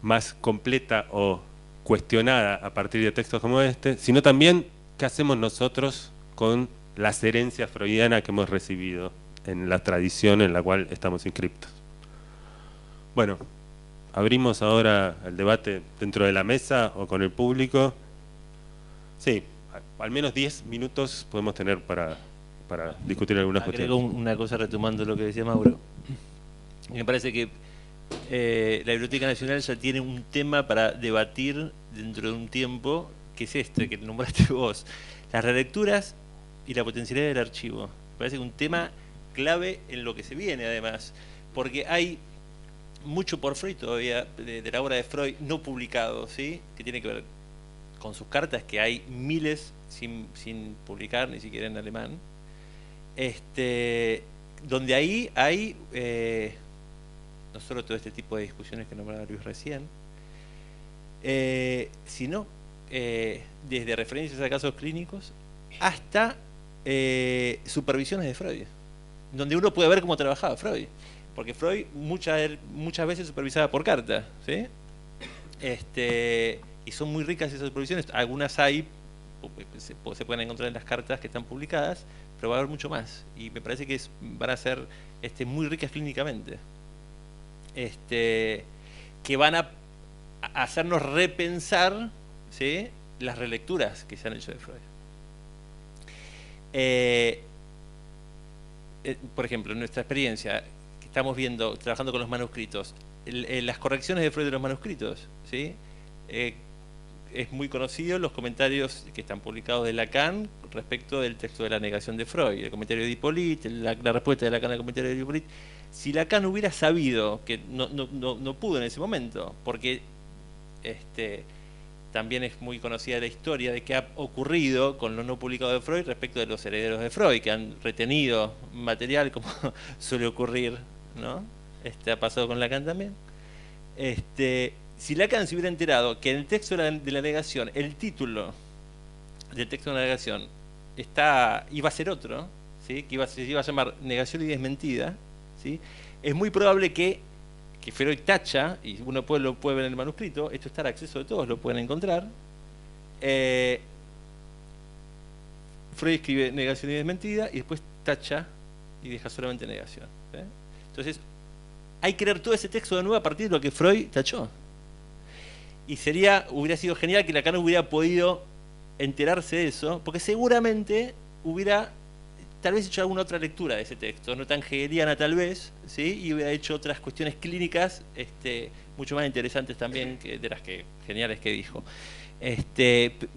más completa o cuestionada a partir de textos como este, sino también qué hacemos nosotros con las herencias freudianas que hemos recibido en la tradición en la cual estamos inscriptos. Bueno, abrimos ahora el debate dentro de la mesa o con el público. Sí, al menos 10 minutos podemos tener para discutir algunas Agrego cuestiones. una cosa retomando lo que decía Mauro. Me parece que la Biblioteca Nacional ya tiene un tema para debatir dentro de un tiempo, que es este, que nombraste vos. Las relecturas y la potencialidad del archivo. Me parece que un tema clave en lo que se viene, además. Porque hay mucho por Freud todavía, de la obra de Freud, no publicado, ¿sí? Que tiene que ver con sus cartas, que hay miles sin publicar, ni siquiera en alemán. Donde ahí hay no solo todo este tipo de discusiones que nombraba Luis recién, sino desde referencias a casos clínicos hasta supervisiones de Freud, donde uno puede ver cómo trabajaba Freud, porque Freud muchas veces supervisaba por carta, ¿sí? Y son muy ricas esas supervisiones, algunas hay, se pueden encontrar en las cartas que están publicadas, pero va a haber mucho más, y me parece que van a ser muy ricas clínicamente, que van a hacernos repensar, ¿sí?, las relecturas que se han hecho de Freud. Por ejemplo, en nuestra experiencia, que estamos viendo, trabajando con los manuscritos, las correcciones de Freud de los manuscritos, ¿sí? Es muy conocido los comentarios que están publicados de Lacan respecto del texto de la negación de Freud, el comentario de Hippolyte, la respuesta de Lacan al comentario de Hippolyte. Si Lacan hubiera sabido, que no pudo en ese momento, porque también es muy conocida la historia de qué ha ocurrido con lo no publicado de Freud respecto de los herederos de Freud, que han retenido material, como suele ocurrir, ¿no? Ha pasado con Lacan también. Si Lacan se hubiera enterado que en el texto de la negación, el título del texto de la negación iba a ser otro, ¿sí?, que se iba a llamar Negación y Desmentida, ¿sí?, es muy probable que Freud tacha, y uno lo puede ver en el manuscrito, esto está al acceso de todos, lo pueden encontrar. Freud escribe Negación y Desmentida y después tacha y deja solamente negación, ¿sí? Entonces, hay que leer todo ese texto de nuevo a partir de lo que Freud tachó. Y hubiera sido genial que Lacan hubiera podido enterarse de eso, porque seguramente hubiera tal vez hecho alguna otra lectura de ese texto, no tan hegeliana tal vez, ¿sí?, y hubiera hecho otras cuestiones clínicas mucho más interesantes también de las geniales que dijo.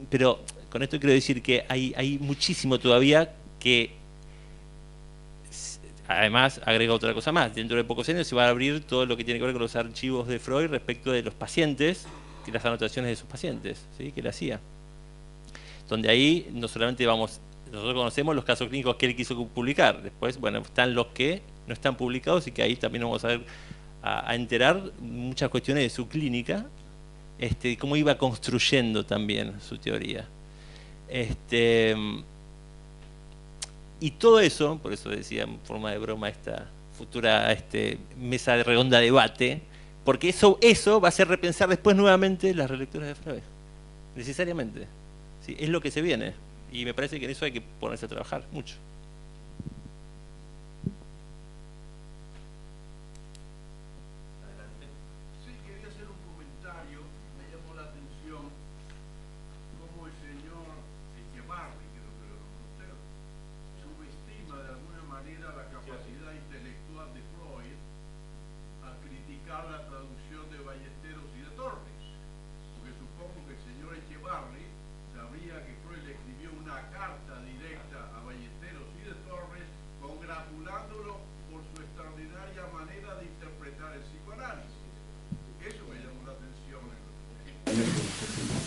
Pero con esto quiero decir que hay muchísimo todavía que, además, agrega otra cosa más. Dentro de pocos años se va a abrir todo lo que tiene que ver con los archivos de Freud respecto de los pacientes, que las anotaciones de sus pacientes, ¿sí?, que él hacía. Donde ahí no solamente nosotros conocemos los casos clínicos que él quiso publicar, después, bueno, están los que no están publicados y que ahí también vamos a enterar muchas cuestiones de su clínica, cómo iba construyendo también su teoría. Y todo eso, por eso decía en forma de broma esta futura mesa de redonda debate, porque eso va a hacer repensar después nuevamente las relecturas de Freud, necesariamente, ¿sí? Es lo que se viene, y me parece que en eso hay que ponerse a trabajar mucho. Sí, quería hacer un comentario, me llamó la atención cómo el señor Echevarri, creo que lo nombró usted, subestima de alguna manera la capacidad intelectual de Freud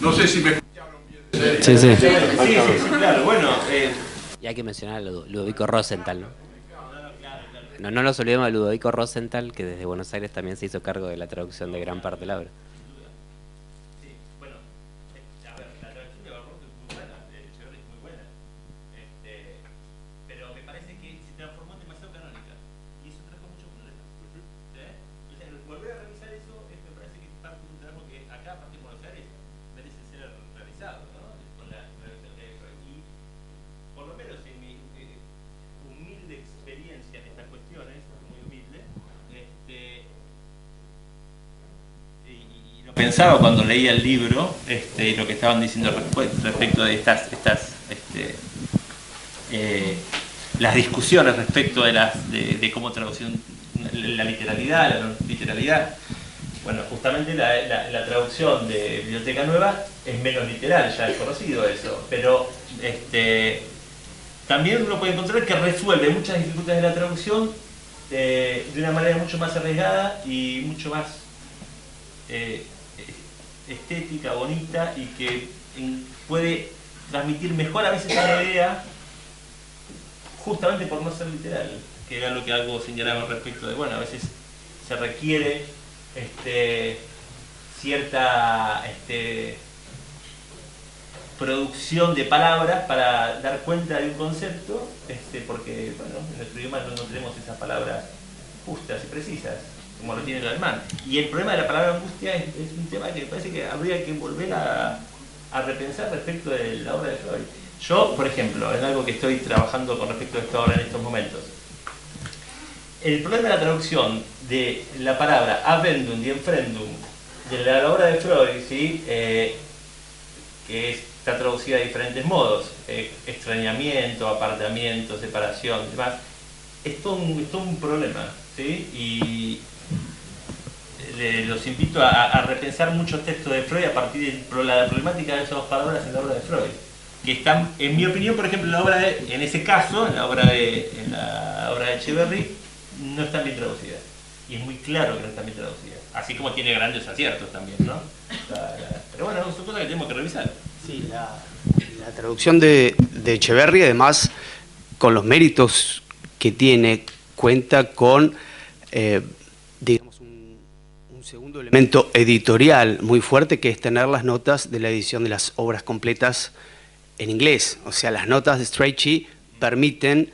No sé si me escucharon bien. Sí, sí. Sí, claro. Bueno, Y hay que mencionar a Ludovico Rosenthal, ¿no? No nos olvidemos de Ludovico Rosenthal, que desde Buenos Aires también se hizo cargo de la traducción de gran parte de la obra. bueno, a ver, la traducción de Barroso es muy buena, de Echeverri es muy buena. Pero me parece que se transformó en demasiado canónica. Y eso trajo muchos problemas. O sea, volver a revisar eso me parece que es parte de un trabajo que acá, aparte de Buenos Aires, merece ser realizado, ¿no? Con la traducción de Echeverri. Y por lo menos en mi humilde experiencia en estas cuestiones, muy humilde, y lo pensaba cuando leía el libro, y lo que estaban diciendo respecto de las discusiones respecto de cómo traducir la literalidad, la no literalidad. Bueno, justamente la traducción de Biblioteca Nueva es menos literal, ya es conocido eso, pero también uno puede encontrar que resuelve muchas dificultades de la traducción de una manera mucho más arriesgada y mucho más estética, bonita, y que puede transmitir mejor a veces una idea justamente por no ser literal, que era lo que algo señalaba respecto de, bueno, a veces se requiere cierta producción de palabras para dar cuenta de un concepto, porque bueno, en nuestro idioma no tenemos esas palabras justas y precisas, como lo tiene el alemán. Y el problema de la palabra angustia es un tema que me parece que habría que volver a repensar respecto de la obra de Freud. Yo, por ejemplo, es algo que estoy trabajando con respecto a esta obra en estos momentos. El problema de la traducción de la palabra Abendum y Enfremdung de la obra de Freud, ¿sí? Que está traducida de diferentes modos, extrañamiento, apartamiento, separación, demás, es todo un problema, ¿sí? Y los invito a repensar muchos textos de Freud a partir de la problemática de esas dos palabras en la obra de Freud, que están, en mi opinión, por ejemplo, en ese caso, en la obra de Echeverri, no están bien traducidas. Y es muy claro que no están bien traducidas. Así como tiene grandes aciertos también, ¿no? Pero bueno, son cosas que tenemos que revisar. Sí, la traducción de Echeverri, además, con los méritos que tiene, cuenta con, digamos, un segundo elemento editorial muy fuerte, que es tener las notas de la edición de las obras completas en inglés. O sea, las notas de Strachey permiten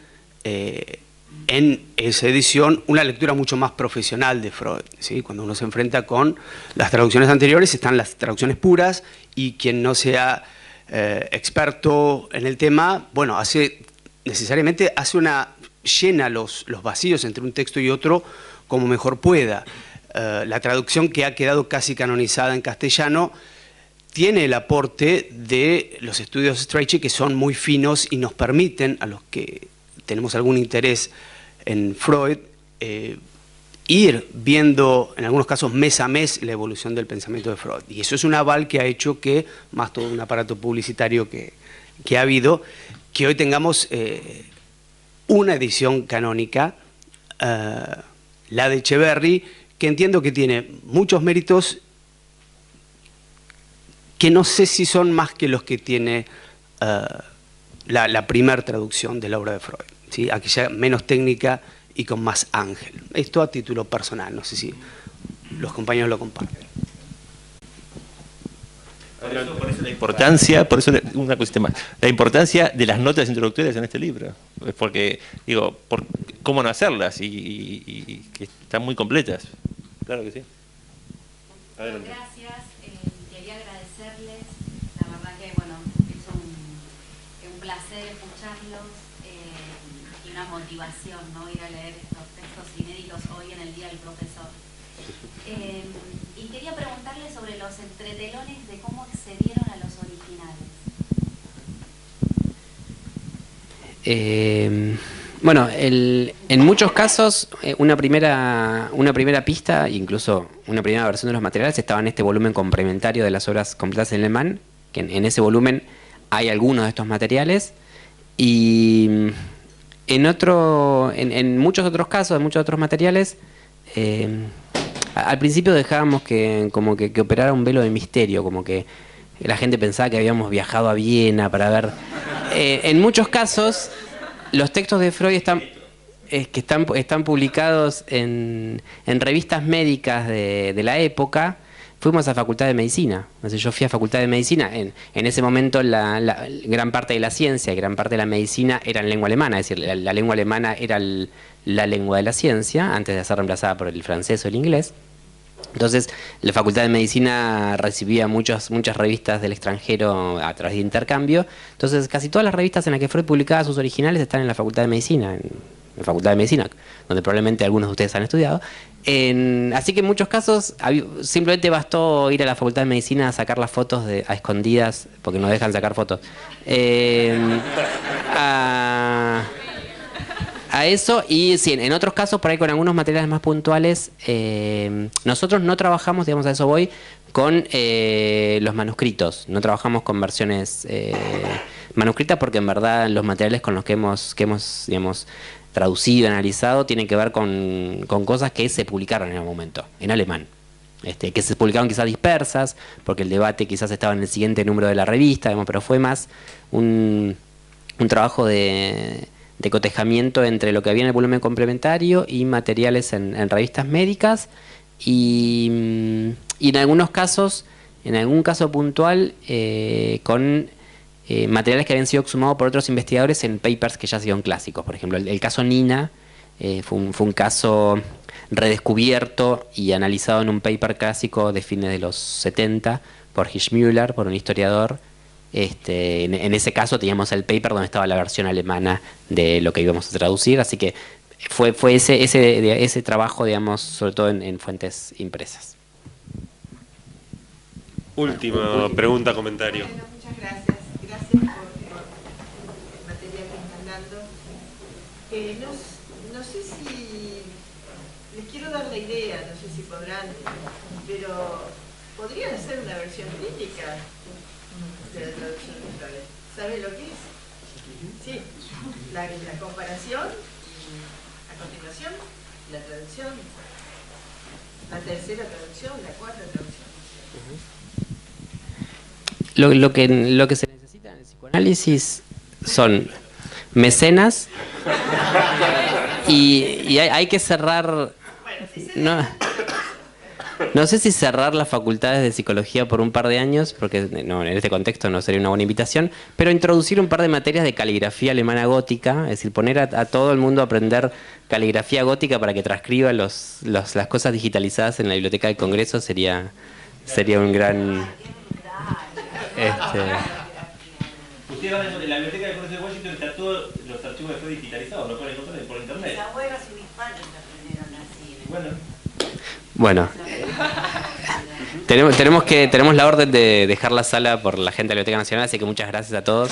en esa edición una lectura mucho más profesional de Freud, ¿sí? Cuando uno se enfrenta con las traducciones anteriores, están las traducciones puras, y quien no sea experto en el tema, bueno, llena los vacíos entre un texto y otro como mejor pueda. La traducción que ha quedado casi canonizada en castellano tiene el aporte de los estudios Strachey, que son muy finos y nos permiten, a los que tenemos algún interés en Freud, ir viendo, en algunos casos mes a mes, la evolución del pensamiento de Freud. Y eso es un aval que ha hecho que, más todo un aparato publicitario que ha habido, que hoy tengamos una edición canónica, la de Echeverri, que entiendo que tiene muchos méritos, que no sé si son más que los que tiene la primera traducción de la obra de Freud, ¿sí? Aquella menos técnica y con más ángel. Esto a título personal, no sé si los compañeros lo comparten. Por eso la importancia, una cuestión más, la importancia de las notas introductorias en este libro, porque digo, ¿cómo no hacerlas? Y que están muy completas. Claro que sí. Adelante. Gracias, quería agradecerles, la verdad que bueno, es un placer escucharlos y una motivación, ¿no? Ir a leer estos textos inéditos hoy en el Día del Profesor. Y quería preguntarles sobre los entretelones de cómo accedieron a los originales. Bueno, en muchos casos una primera pista, incluso una primera versión de los materiales, estaba en este volumen complementario de las obras completas en alemán, que en ese volumen hay algunos de estos materiales, y en muchos otros casos, en muchos otros materiales, al principio dejábamos que operara un velo de misterio, como que la gente pensaba que habíamos viajado a Viena para ver. En muchos casos, los textos de Freud están publicados en revistas médicas de la época. Fuimos a Facultad de Medicina. Yo fui a Facultad de Medicina. En ese momento la gran parte de la ciencia y gran parte de la medicina era en lengua alemana. Es decir, la lengua alemana era la lengua de la ciencia, antes de ser reemplazada por el francés o el inglés. Entonces, la Facultad de Medicina recibía muchas revistas del extranjero a través de intercambio. Entonces, casi todas las revistas en las que Freud publicaba sus originales están en la Facultad de Medicina, en la Facultad de Medicina, donde probablemente algunos de ustedes han estudiado. Así que en muchos casos simplemente bastó ir a la Facultad de Medicina a sacar las fotos a escondidas, porque no dejan sacar fotos, a eso. Y sí, en otros casos, por ahí con algunos materiales más puntuales, nosotros no trabajamos, digamos, a eso voy, con los manuscritos. No trabajamos con versiones manuscritas, porque en verdad los materiales con los que hemos digamos, traducido, analizado, tienen que ver con cosas que se publicaron en el momento, en alemán. Que se publicaron quizás dispersas, porque el debate quizás estaba en el siguiente número de la revista, digamos, pero fue más un trabajo de cotejamiento entre lo que había en el volumen complementario y materiales en revistas médicas, y en algunos casos, en algún caso puntual, con materiales que habían sido exhumados por otros investigadores en papers que ya son clásicos. Por ejemplo, el caso Nina fue un caso redescubierto y analizado en un paper clásico de fines de los 70 por Hirschmüller, por un historiador. En ese caso teníamos el paper donde estaba la versión alemana de lo que íbamos a traducir, así que fue ese trabajo, digamos, sobre todo en fuentes impresas. Última pregunta, comentario. Bueno, muchas gracias. Gracias por el material que están dando. No sé si les quiero dar la idea, no sé si podrán, pero podrían hacer una versión crítica de la traducción de Freud. ¿Sabe lo que es? Sí, la comparación y a continuación la traducción, la tercera traducción, la cuarta traducción. Lo que se necesita en el psicoanálisis son mecenas y hay que cerrar. No sé si cerrar las facultades de psicología por un par de años, porque no, en este contexto no sería una buena invitación, pero introducir un par de materias de caligrafía alemana gótica, es decir, poner a todo el mundo a aprender caligrafía gótica para que transcriba las cosas digitalizadas en la biblioteca del Congreso sería un gran... Ustedes van a la biblioteca del Congreso de Washington, está todos los archivos de Freud digitalizados, lo pueden encontrar por internet. Mis abuelos y mis padres aprendieron así. Bueno, tenemos la orden de dejar la sala por la gente de la Biblioteca Nacional, así que muchas gracias a todos.